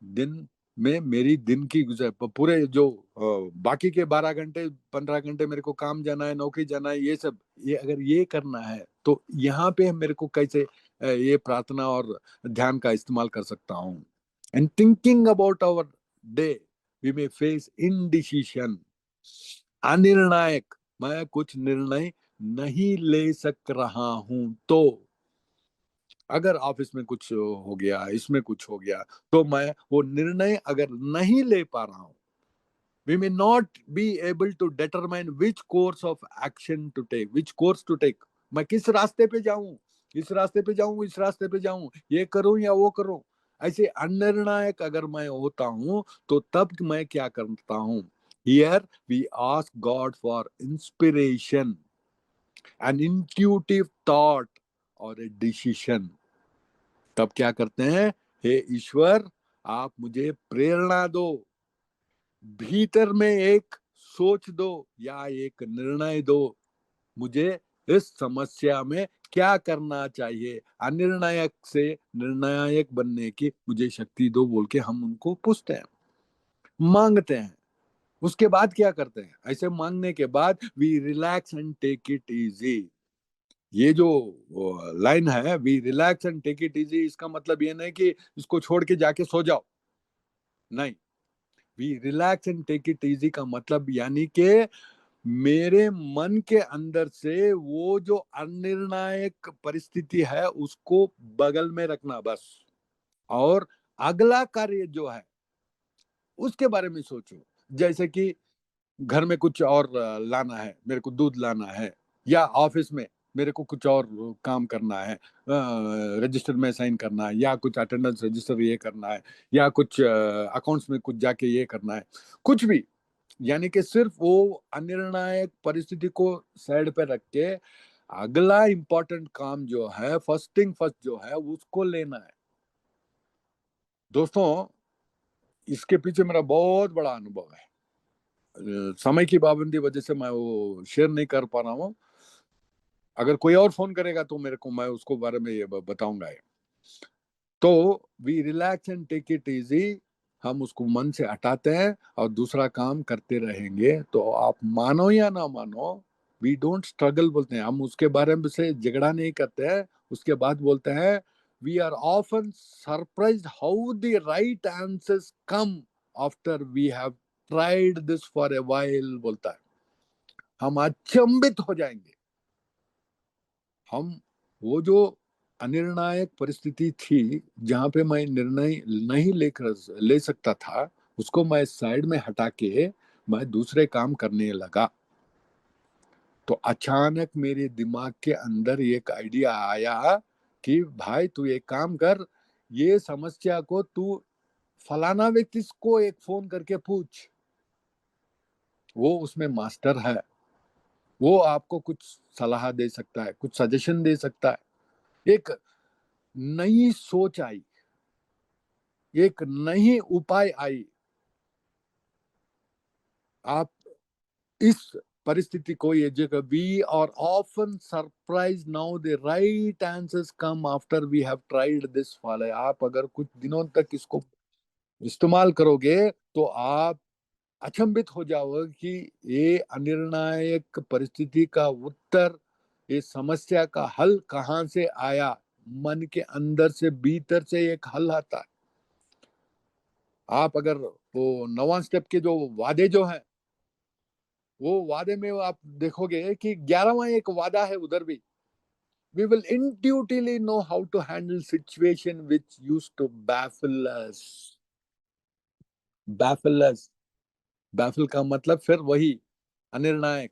दिन में मेरी दिन की गुजर पूरे जो बाकी के 12 घंटे 15 घंटे मेरे को काम जाना है, नौकरी जाना है, ये सब, ये अगर ये करना है तो यहाँ पे मेरे को कैसे ये प्रार्थना और ध्यान का इस्तेमाल कर सकता हूँ. And thinking about our day we may face indecision. अनिर्णायक, मैं कुछ निर्णय नहीं ले सक रहा हूं तो, अगर ऑफिस में कुछ हो गया, इसमें कुछ हो गया, तो मैं वो निर्णय अगर नहीं ले पा रहा हूं, we may not be able to determine which course of action to take, which course to take. मैं किस रास्ते पे जाऊं, इस रास्ते पे जाऊं, इस रास्ते पे जाऊं, ये करूं या वो करूं. ऐसे अनिर्णायक अगर मैं होता हूं तो तब मैं क्या करता हूं. Here we ask God for inspiration, an intuitive thought or a decision. तब क्या करते हैं, हे ईश्वर आप मुझे प्रेरणा दो, भीतर में एक सोच दो या एक निर्णय दो, मुझे इस समस्या में क्या करना चाहिए, अनिर्णायक से निर्णायक बनने की मुझे शक्ति दो बोल के हम उनको पूछते हैं, मांगते हैं. उसके बाद क्या करते हैं, ऐसे मांगने के बाद we relax and take it easy. ये जो लाइन है, we relax and take it easy, इसका मतलब ये नहीं कि इसको छोड़ के जाके सो जाओ, नहीं. We relax and take it easy का मतलब यानी कि मेरे मन के अंदर से वो जो अनिर्णायक परिस्थिति है उसको बगल में रखना बस, और अगला कार्य जो है उसके बारे में सोचो. जैसे कि घर में कुछ और लाना है, मेरे को दूध लाना है, या ऑफिस में मेरे को कुछ और काम करना है, रजिस्टर में साइन करना है, या कुछ अटेंडेंस रजिस्टर ये करना है, या कुछ अकाउंट्स में कुछ जाके ये करना है, कुछ भी. यानी कि सिर्फ वो अनिर्णायक परिस्थिति को साइड पे रख के अगला इंपॉर्टेंट काम जो है, फर्स्ट थिंग फर्स्ट जो है, उसको लेना है. दोस्तों, इसके पीछे मेरा बहुत बड़ा अनुभव है. समय की पाबंदी वजह से मैं वो शेयर नहीं कर पा रहा हूँ. अगर कोई और फोन करेगा तो मेरे को, मैं उसको बारे में ये बताऊंगा. तो we relax and take it easy. हम उसको मन से हटाते हैं और दूसरा काम करते रहेंगे, तो आप मानो या ना मानो, वी डोंट स्ट्रगल बोलते हैं, हम उसके बारे में से झगड़ा नहीं करते हैं। उसके बाद बोलते हैं we are often surprised how the right answers come after we have tried this for a while, बोलता है। हम अचंभित हो जाएंगे। हम वो जो अनिर्णायक परिस्थिति थी जहां पे मैं निर्णय नहीं ले सकता था, उसको मैं साइड में हटा के मैं दूसरे काम करने लगा। तो अचानक मेरे दिमाग के अंदर एक आइडिया आया कि भाई तू एक काम कर, ये समस्या को तू फलाना व्यक्ति को एक फोन करके पूछ, वो उसमें मास्टर है, वो आपको कुछ सलाह दे सकता है, कुछ सजेशन दे सकता है। एक नई सोच आई, एक नई उपाय आई। आप इस परिस्थिति को, ये जगह, we are often surprise now the right answers come after we have tried this follow. आप अगर कुछ दिनों तक इसको इस्तेमाल करोगे तो आप अचंभित हो जाओगे कि ये अनिर्णायक परिस्थिति का उत्तर, ये समस्या का हल कहाँ से आया। मन के अंदर से, भीतर से एक हल आता है। आप अगर वो 9वां स्टेप के जो वादे जो है, वो वादे में आप देखोगे कि 11वां एक वादा है उधर भी, we will intuitively know how to handle situation which used to baffle us। baffle us, baffle का मतलब फिर वही अनिर्णायक,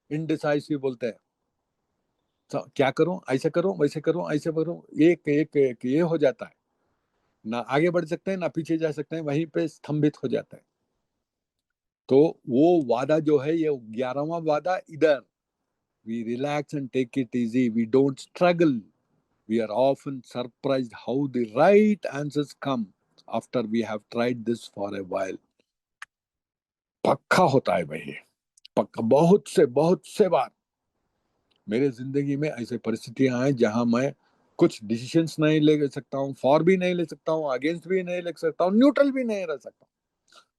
इनडिसाइसिव बोलते हैं। तो क्या करूं, ऐसे करूं, वैसे करूं, ऐसे करूं, एक एक एक ये हो जाता है। ना आगे बढ़ सकते हैं, ना पीछे जा सकते हैं, वहीं पे स्तंभित हो जाता है। तो वो वादा जो है, ये 11वां वादा इधर, we relax and take it easy, we don't struggle, we are often surprised how the right answers come after we have tried this for a while। पक्का होता है भाई, पक्का। बहुत से बार मेरे जिंदगी में ऐसे परिस्थितियां हैं जहां मैं कुछ डिसीजंस नहीं ले सकता हूँ, फॉर भी नहीं ले सकता हूँ, अगेंस्ट भी नहीं ले सकता हूँ, न्यूट्रल भी नहीं रह सकता।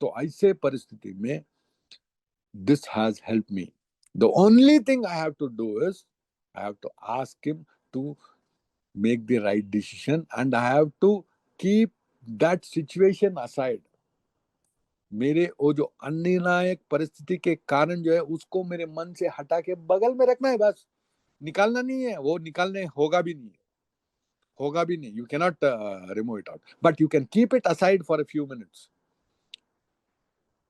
तो ऐसे परिस्थिति में this has helped me। The only thing I have to do is I have to ask him to make the right decision and I have to keep that situation aside। मेरे वो जो अनिर्णायक परिस्थिति के कारण जो है, उसको मेरे मन से हटा के बगल में रखना है, बस निकालना नहीं है। वो निकालने होगा भी नहीं, होगा भी नहीं। You cannot remove it out, but you can keep it aside for a few minutes.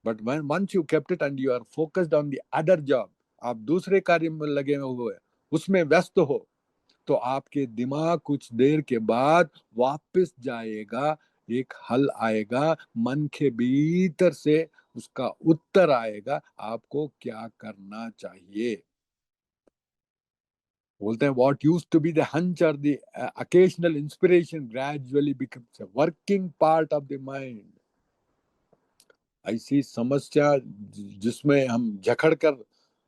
But once you kept it and you are focused on the other job, आप दूसरे कार्य में लगे हुए, उसमें व्यस्त हो, तो आपके दिमाग कुछ देर के बाद वापस जाएगा, एक हल आएगा, मन के भीतर से उसका उत्तर आएगा, आपको क्या करना चाहिए। बोलते हैं what used to be the hunch or the occasional inspiration gradually becomes a working part of the mind। ऐसी समस्या जिसमें हम जकड़ कर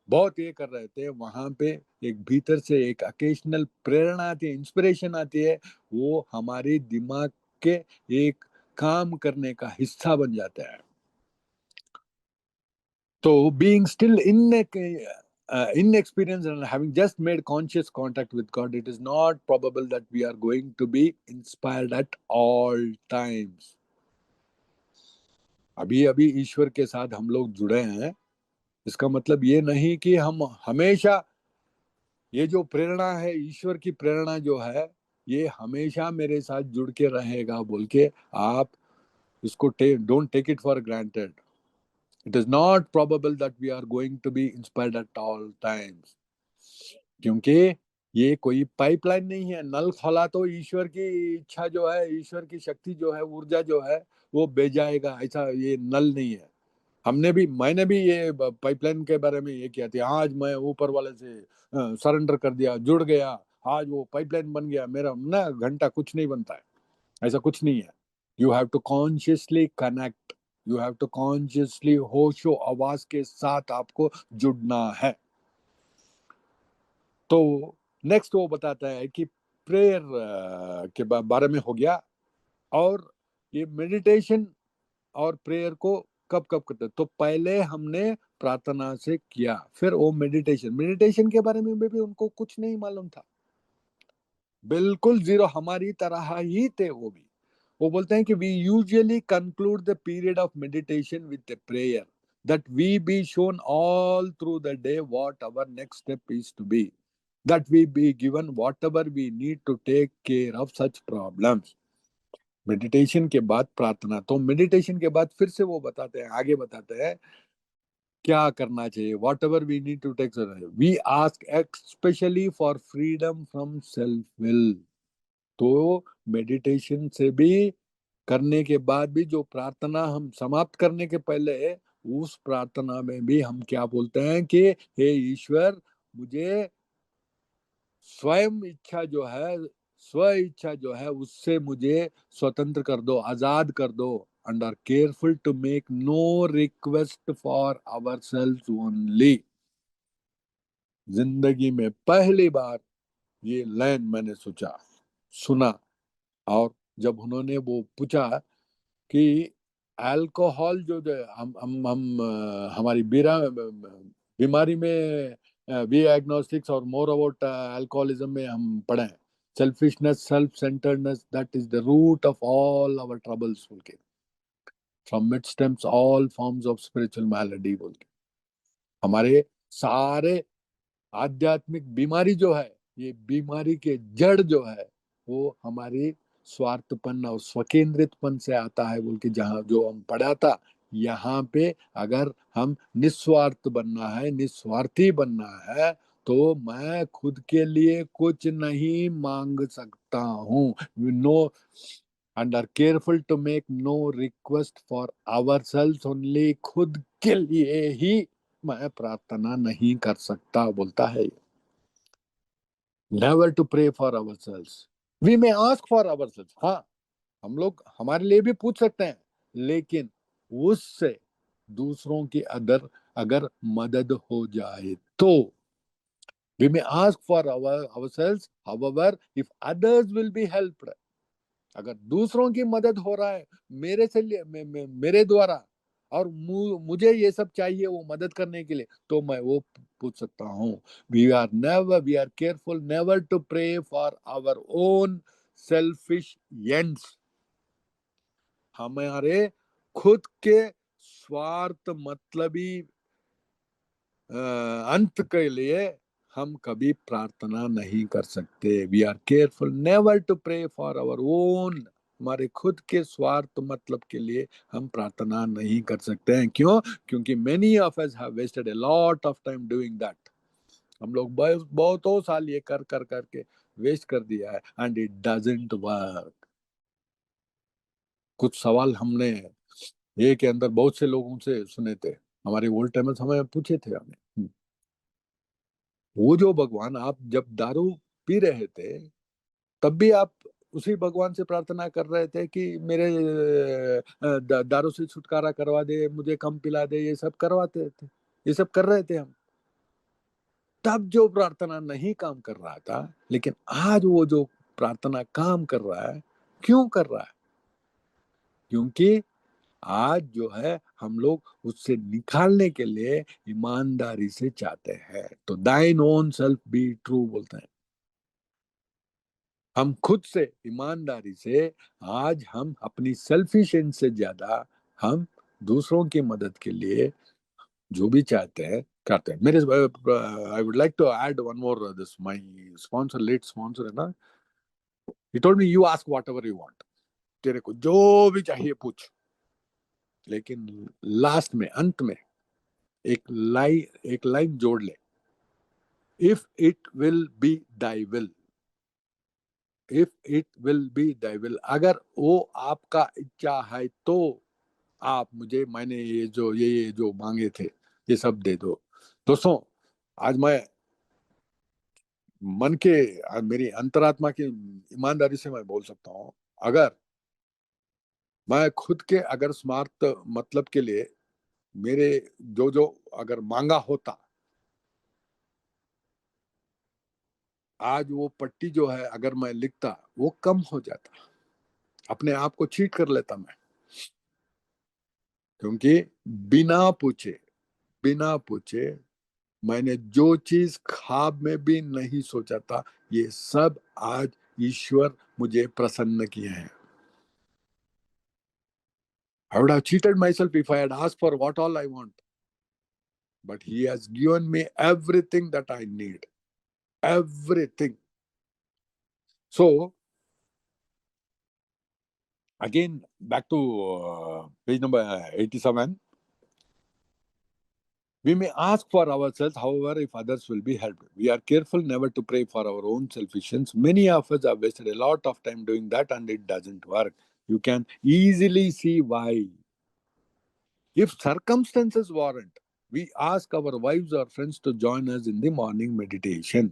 बहुत ये कर रहे थे, वहां पे एक भीतर से एक अकेशनल प्रेरणा आती है, इंस्पिरेशन आती है, वो हमारे दिमाग के एक काम करने का हिस्सा बन जाता है। तो being still inexperienced and having just made conscious contact with God, it is not probable that we are going to be inspired at all times। अभी अभी ईश्वर के साथ हम लोग जुड़े हैं, इसका मतलब ये नहीं कि हम हमेशा, ये जो प्रेरणा है, ईश्वर की प्रेरणा जो है, ये हमेशा मेरे साथ जुड़ के रहेगा बोल के आप इसको don't take it for granted. It is not probable that we are going to be inspired at all times, क्योंकि ये कोई पाइपलाइन नहीं है। नल खोला तो ईश्वर की इच्छा जो है, ईश्वर की शक्ति जो है, ऊर्जा जो है, वो बह जाएगा, ऐसा ये नल नहीं है। मैंने भी ये पाइपलाइन के बारे में ये किया था, आज मैं ऊपर वाले से सरेंडर कर दिया, जुड़ गया, आज वो पाइपलाइन बन गया, मेरा ना घंटा कुछ नहीं बनता है, ऐसा कुछ नहीं है। You have to consciously connect, you have to consciously होशो आवाज के साथ आपको जुड़ना है। तो नेक्स्ट वो बताता है कि प्रेयर के बारे में हो गया, और ये मेडिटेशन और प्रेयर को कब कब करते हैं? तो पहले हमने प्रार्थना से किया, फिर वो मेडिटेशन के बारे में भी उनको कुछ नहीं मालूम था, बिल्कुल जीरो, हमारी तरह ही थे वो भी। वो बोलते हैं कि we usually conclude the period of meditation with the prayer that we be shown all through the day what our next step is to be, that we be given whatever we need to take care of such problems. Meditation के बाद प्रार्थना, तो meditation के बाद फिर से वो बताते हैं, आगे बताते हैं क्या करना चाहिए, whatever we need to take, we ask specially for freedom from self will. तो मेडिटेशन से भी करने के बाद भी जो प्रार्थना हम समाप्त करने के पहले, उस प्रार्थना में भी हम क्या बोलते हैं कि हे ईश्वर, मुझे स्वयं इच्छा जो है, स्व इच्छा जो है, उससे मुझे स्वतंत्र कर दो, आजाद कर दो, and are careful to make no request for ourselves only। जिंदगी में पहली बार ये लाइन मैंने सुना। और जब उन्होंने वो पूछा कि अल्कोहल जो जो हमारी बीमारी में, बी एग्नोस्टिक्स और मोर अबाउट अल्कोहलिज्म में हम पढ़े हैं, selfishness, self centredness, that is the root of all our troubles बोल के, from it stems all forms of spiritual malady बोल के। हमारे सारे आध्यात्मिक बीमारी जो है, ये बीमारी के जड़ जो है, वो हमारी स्वार्थपन और स्वकेंद्रितपन से आता है बोल के, जहाँ जो हम पढ़ा था, यहाँ पे अगर हम निस्वार्थ बनना है, निस्वार्थी बनना है, तो मैं खुद के लिए कुछ नहीं मांग सकता हूँ। No, and are careful to make no request for ourselves only। खुद के लिए ही मैं प्रार्थना नहीं कर सकता बोलता है। Never to pray for ourselves, we may ask for ourselves, हाँ, हम लोग हमारे लिए भी पूछ सकते हैं, लेकिन उससे दूसरों की अगर मदद हो जाए तो। We may ask for ourselves, however, if others will be helped, अगर दूसरों की मदद हो रहा है मेरे से मेरे द्वारा, और मुझे ये सब चाहिए वो मदद करने के लिए, तो मैं वो पूछ सकता हूँ। We are careful never to pray for our own selfish ends. हमारे खुद के स्वार्थ मतलबी अंत के लिए हम कभी प्रार्थना नहीं कर सकते। We are careful never to pray for our own, हमारे खुद के स्वार्थ मतलब के लिए हम प्रार्थना नहीं कर सकते हैं। क्यों? क्योंकि many of us have wasted a lot of time doing that. हम लोग बहुतों साल ये कर कर करके वेस्ट कर दिया है, एंड इट डजंट वर्क। कुछ सवाल हमने ये के अंदर बहुत से लोगों से सुने थे, हमारे ओल्ड टाइमर्स हमें पूछे थे, हमें वो जो भगवान, आप जब दारू पी रहे थे तब भी आप उसी भगवान से प्रार्थना कर रहे थे कि मेरे दारू से छुटकारा करवा दे, मुझे कम पिला दे, ये सब करवाते थे, ये सब कर रहे थे हम। तब जो प्रार्थना नहीं काम कर रहा था, लेकिन आज वो जो प्रार्थना काम कर रहा है, क्यों कर रहा है? क्योंकि आज जो है हम लोग उससे निकालने के लिए ईमानदारी से चाहते हैं। तो दाइन ओन सेल्फ बी ट्रू बोलते हैं, हम खुद से ईमानदारी से, आज हम अपनी सेल्फिश एंड से ज्यादा हम दूसरों की मदद के लिए जो भी चाहते हैं करते हैं। मेरे I would like to add one more, this my sponsor, late sponsor है ना, he told me you ask whatever you want, तेरे को जो भी चाहिए पूछ, लेकिन लास्ट में, अंत में एक लाइन जोड़ ले, if it will be thy will, if it will be thy will, अगर वो आपका इच्छा है तो आप मुझे, मैंने ये जो मांगे थे ये सब दे दो। दोस्तों, आज मैं मन के, आज मेरी अंतरात्मा की ईमानदारी से मैं बोल सकता हूँ, अगर मैं खुद के अगर स्मार्ट मतलब के लिए मेरे जो जो अगर मांगा होता, आज वो पट्टी जो है अगर मैं लिखता, वो कम हो जाता, अपने आप को चीट कर लेता मैं। क्योंकि बिना पूछे मैंने जो चीज ख्वाब में भी नहीं सोचा था, ये सब आज ईश्वर मुझे प्रसन्न किए हैं. I would have cheated myself if I had asked for what all I want. But he has given me everything that I need. Everything. So, again, back to page number 87. We may ask for ourselves, however, if others will be helped. We are careful never to pray for our own selfish ends. Many of us have wasted a lot of time doing that and it doesn't work. You can easily see why. If circumstances warrant, we ask our wives or friends to join us in the morning meditation.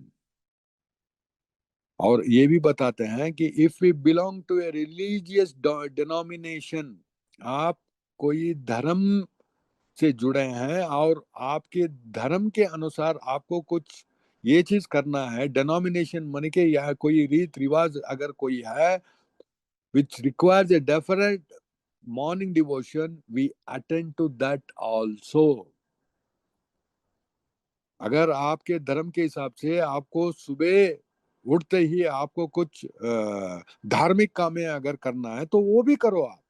और ये भी बताते हैं कि if we belong to a religious denomination, आप कोई धर्म से जुड़े हैं और आपके धर्म के अनुसार आपको कुछ ये चीज करना है, डिनोमिनेशन मन के या कोई रीत रिवाज अगर कोई है which requires a definite morning devotion, we attend to that also. अगर आपके धर्म के हिसाब से आपको सुबह उठते ही आपको कुछ धार्मिक कामें अगर करना है तो वो भी करो आप.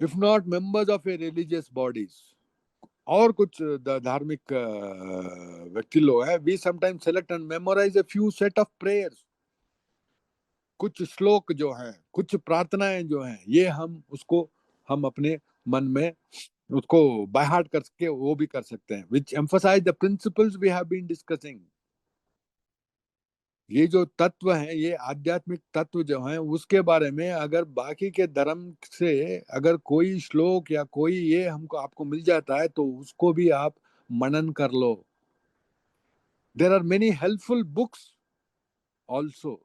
If not members of a religious bodies, और कुछ धार्मिक व्यक्ति लोग हैं, we sometimes select and memorize a few set of prayers. कुछ श्लोक जो हैं, कुछ प्रार्थनाएं जो हैं, ये हम अपने मन में उसको बाय हार्ट करके वो भी कर सकते हैं, which emphasise the principles we have been discussing. ये जो तत्व हैं, ये आध्यात्मिक तत्व जो हैं, उसके बारे में अगर बाकी के धर्म से अगर कोई श्लोक या कोई ये हमको आपको मिल जाता है तो उसको भी आप मनन कर लो. There are many helpful books also.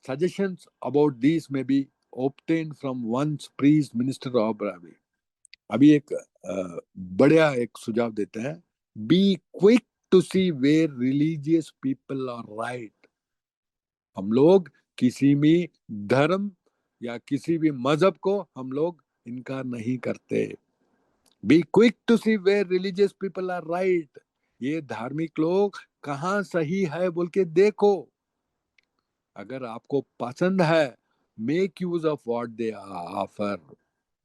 Suggestions about these may be obtained from one's priest, minister or brahmin. अभी एक बढ़िया एक सुझाव देते हैं. Be quick to see where religious people are right. हम लोग किसी भी धर्म या किसी भी मजहब को हम लोग इनकार नहीं करते. Be quick to see where religious people are right. ये धार्मिक लोग कहाँ सही है बोल के देखो. अगर आपको पसंद है, make use of what they offer.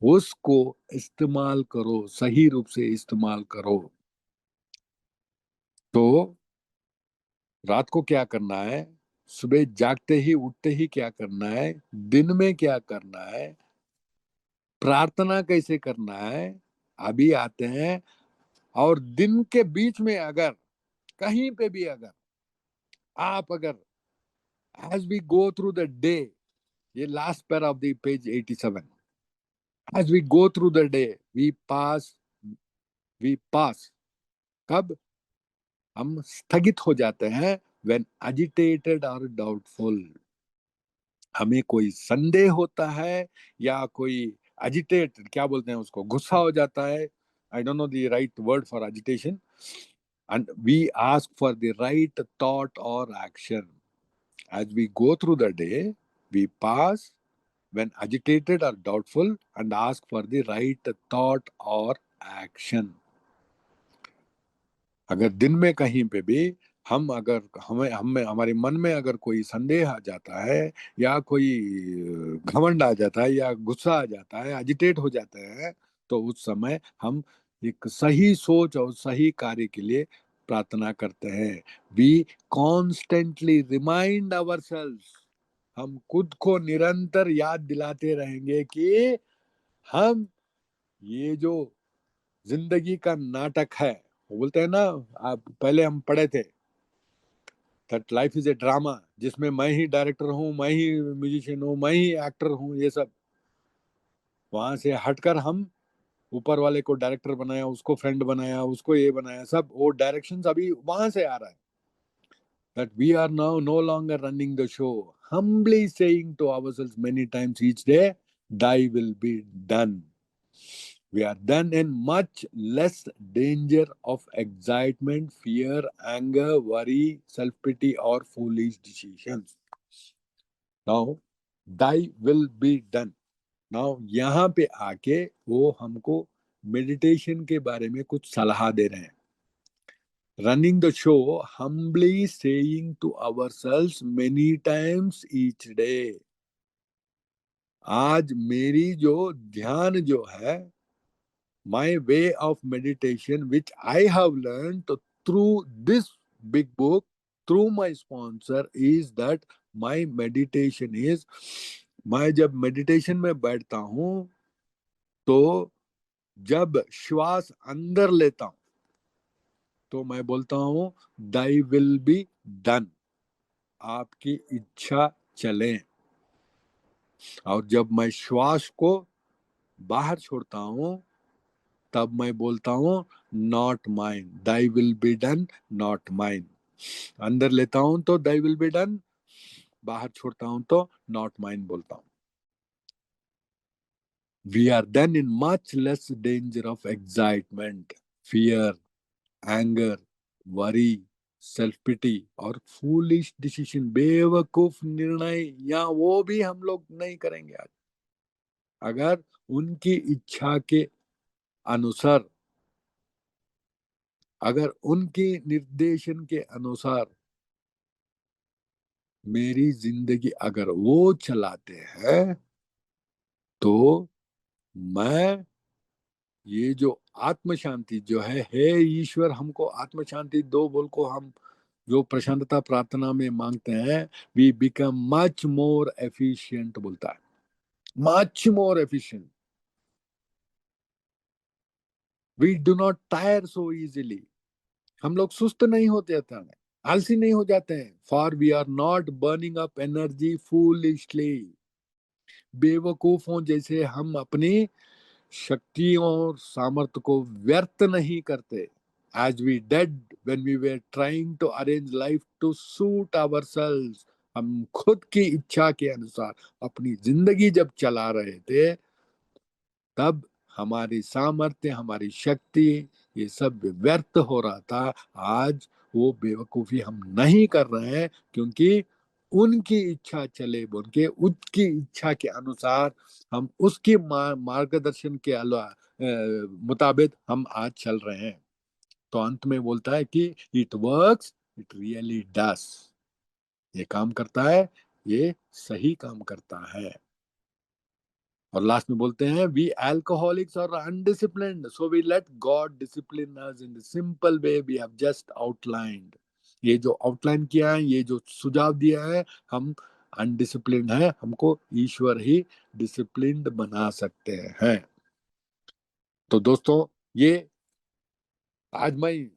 उसको इस्तेमाल करो, सही रूप से इस्तेमाल करो. तो रात को क्या करना है, सुबह जागते ही उठते ही क्या करना है, दिन में क्या करना है, प्रार्थना कैसे करना है, अभी आते हैं. और दिन के बीच में अगर कहीं पे भी अगर as we go through the day, ये last pair of the page 87, as we go through the day we pass. कब हम स्थगित हो जाते हैं, when agitated or doubtful. हमें कोई संदेह होता है या कोई agitate क्या बोलते हैं उसको, गुस्सा हो जाता है. I don't know the right word for agitation. And we ask for the right thought or action. As we go through the day, we pass when agitated or doubtful and ask for the right thought or action. अगर दिन में कहीं पे भी हम अगर हमें हमारे मन में अगर कोई संदेह आ जाता है या कोई घमंड आ जाता है या गुस्सा आ जाता है, एजिटेट हो जाते हैं, तो उस समय हम एक सही सोच और सही कार्य के लिए प्रार्थना करते हैं. We constantly remind ourselves. हम खुद को निरंतर याद दिलाते रहेंगे कि हम ये जो जिंदगी का नाटक है, वो बोलते हैं ना, आप पहले हम पढ़े थे that life is a drama, जिसमें मैं ही डायरेक्टर हूँ, मैं ही म्यूजिशियन हूँ, मैं ही एक्टर हूँ. ये सब वहां से हटकर हम ऊपर वाले को डायरेक्टर बनाया, उसको फ्रेंड बनाया, उसको ये बनाया, सब वो डायरेक्शन अभी वहां से आ रहा है. That we are now no longer running the show, humbly saying to ourselves many times each day, thy will be done. We are then in much less danger of excitement, fear, anger, worry, self-pity, or foolish decisions. Now, thy will be done. Now यहाँ पे आके वो हमको meditation के बारे में कुछ सलाह दे रहे हैं. Running the show, humbly saying to ourselves many times each day. आज मेरी जो ध्यान जो है, my way of meditation which I have learned through this big book, through my sponsor, is that my meditation is, मैं जब meditation में बैठता हूं तो जब श्वास अंदर लेता हूं तो मैं बोलता हूं दाई विल बी डन, आपकी इच्छा चले. और जब मैं श्वास को बाहर छोड़ता हूं तब मैं बोलता हूं not mine, thy will be done, not mine. अंदर लेता हूं तो दाई विल बी डन, बाहर छोड़ता हूं तो नॉट माइन बोलता हूं. We are then in much less danger of excitement, fear, anger, worry, self pity और फूलिश डिसीजन, बेवकूफ निर्णय, या वो भी हम लोग नहीं करेंगे आज. अगर उनकी इच्छा के अनुसार, अगर उनके निर्देशन के अनुसार मेरी जिंदगी अगर वो चलाते हैं तो मैं ये जो आत्म शांति जो है, हे ईश्वर हमको आत्म शांति दो बोल को हम जो प्रशांतता प्रार्थना में मांगते हैं, we become much more efficient बोलता है, much more efficient. We do not tire so easily, हम लोग सुस्त नहीं होते थे, आलसी नहीं हो जाते हैं. For we are not burning up energy foolishly, बेवकूफों जैसे हम अपनी शक्तियों और सामर्थ्य को व्यर्थ नहीं करते. As we did when we were trying to arrange life to suit ourselves, हम खुद की इच्छा के अनुसार अपनी जिंदगी जब चला रहे थे तब हमारी सामर्थ्य, हमारी शक्ति, ये सब व्यर्थ हो रहा था. आज वो बेवकूफी हम नहीं कर रहे हैं क्योंकि उनकी इच्छा चले, उनके उसकी इच्छा के अनुसार हम उसकी मार्गदर्शन के मुताबिक हम आज चल रहे हैं. तो अंत में बोलता है कि इट वर्क्स, इट रियली डस, ये काम करता है, ये सही काम करता है. और लास्ट में बोलते हैं we alcoholics are undisciplined so we let God discipline us in the simple way we have just outlined. ये जो आउटलाइन किया है, ये जो सुझाव दिया है, हम अनडिसिप्लिन है, हमको ईश्वर ही डिसिप्लिन्ड बना सकते हैं. तो दोस्तों, ये आज मैं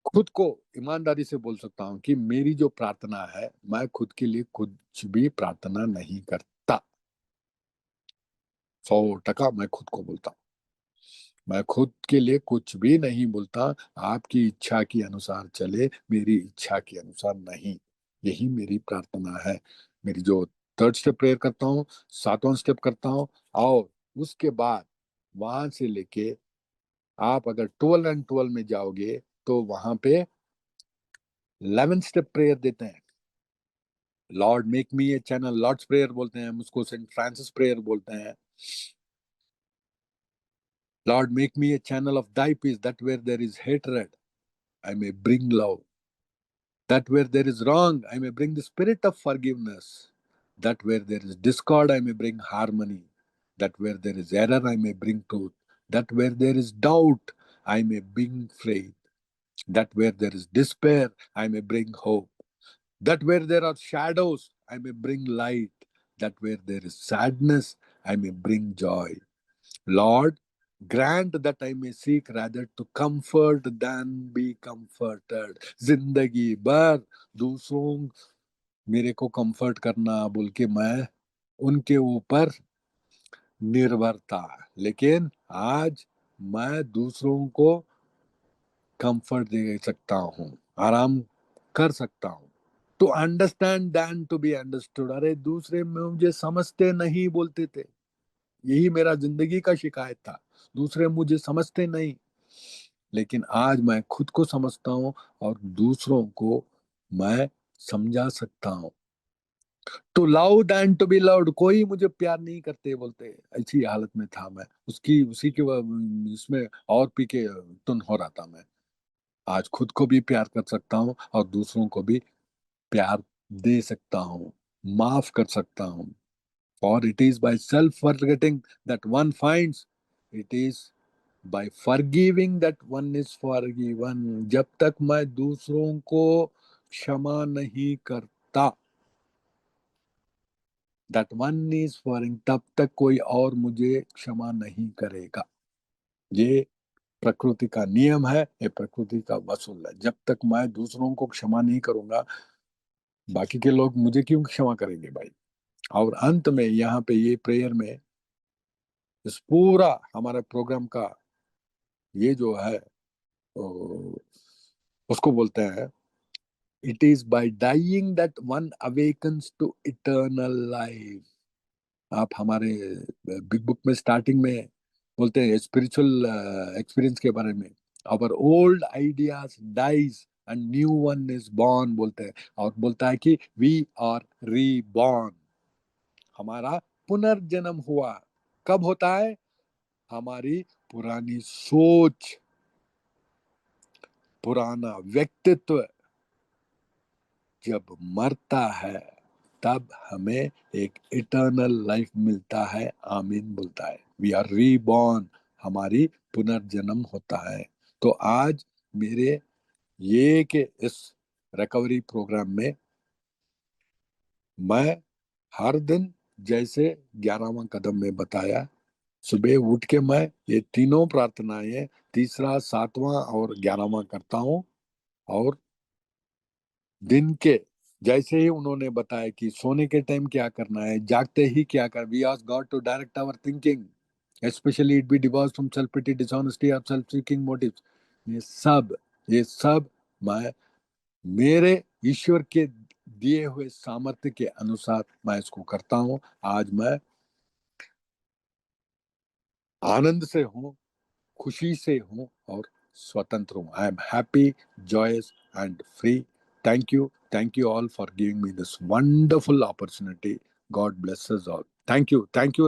खुद को ईमानदारी से बोल सकता हूं कि मेरी जो प्रार्थना है, मैं खुद के लिए कुछ भी प्रार्थना नहीं करता. 100% मैं खुद को बोलता हूं, मैं खुद के लिए कुछ भी नहीं बोलता. आपकी इच्छा के अनुसार चले, मेरी इच्छा के अनुसार नहीं. यही मेरी प्रार्थना है. मेरी जो थर्ड स्टेप प्रेयर करता हूँ, 7वां स्टेप करता हूँ, और उसके बाद वहां से लेके आप अगर 12 एंड 12 में जाओगे तो वहां पे 11 स्टेप प्रेयर देते हैं. Lord make me a channel, Lord's prayer बोलते हैं हम उसको, सेंट फ्रांसिस प्रेयर बोलते हैं. Lord make me a channel of thy peace, that where there is hatred I may bring love, that where there is wrong I may bring the spirit of forgiveness, that where there is discord I may bring harmony, that where there is error I may bring truth, that where there is doubt I may bring faith, that where there is despair I may bring hope, that where there are shadows I may bring light, that where there is sadness I may bring joy. Lord, grant that I may seek rather to comfort than be comforted. जिंदगी भर दूसरों मेरे को comfort करना बोल के मैं उनके ऊपर निर्भर था, लेकिन आज मैं दूसरों को कंफर्ट दे सकता हूँ, आराम कर सकता हूँ. To understand than to be understood. अरे दूसरे मुझे समझते नहीं बोलते थे, यही मेरा जिंदगी का शिकायत था. दूसरे मुझे समझते नहीं, लेकिन आज मैं खुद को समझता हूँ और दूसरों को मैं समझा सकता हूँ. To love than to be loved, कोई मुझे प्यार नहीं करते बोलते, ऐसी हालत में था मैं, उसकी उसी के इसमें और पी के तुन हो रहा था मैं। आज खुद को भी प्यार कर सकता हूँ और दूसरों को भी प्यार दे सकता हूँ, माफ कर सकता हूँ। For it is by self forgetting that one finds, it is bye forgiving that one is forgiven. जब तक मैं दूसरों को क्षमा नहीं करता, दैट वन इज फॉरगिविंग, तब तक कोई और मुझे क्षमा नहीं करेगा। ये प्रकृति का नियम है, ये प्रकृति का वसूल है। जब तक मैं दूसरों को क्षमा नहीं करूंगा, बाकी के लोग मुझे क्यों क्षमा करेंगे भाई। और अंत में यहाँ पे ये प्रेयर में, इस पूरा हमारे प्रोग्राम का ये जो है उसको बोलते हैं, it is by dying that one awakens to eternal life. आप हमारे बिग बुक में स्टार्टिंग में बोलते हैं स्पिरिचुअल एक्सपीरियंस के बारे में, our old ideas dies and new one is born बोलते हैं। और बोलता है कि वी आर रीबॉर्न, हमारा पुनर्जन्म हुआ। कब होता है? हमारी पुरानी सोच, पुराना व्यक्तित्व जब मरता है, तब हमें एक इटर्नल लाइफ मिलता है। आमीन बोलता है, वी आर रीबॉर्न, हमारी पुनर्जन्म होता है। तो आज मेरे ये के इस रिकवरी प्रोग्राम में मैं हर दिन, जैसे 11वां कदम में बताया, सुबह उठ के मैं ये तीनों प्रार्थनाएं, तीसरा, 7वां और 11वां करता हूँ। और दिन के, जैसे ही उन्होंने बताया कि सोने के टाइम क्या करना है, जागते ही क्या कर, we ask God to direct our thinking, especially it be divorced from self pity, dishonesty or self seeking motives। ये सब मैं मेरे ईश्वर के दिए हुए सामर्थ्य के अनुसार मैं इसको करता हूँ। आज मैं आनंद से हूँ, खुशी से हूँ और स्वतंत्र हूँ। I am happy, joyous and free. Thank you all for giving me this wonderful opportunity. God bless us all. Thank you.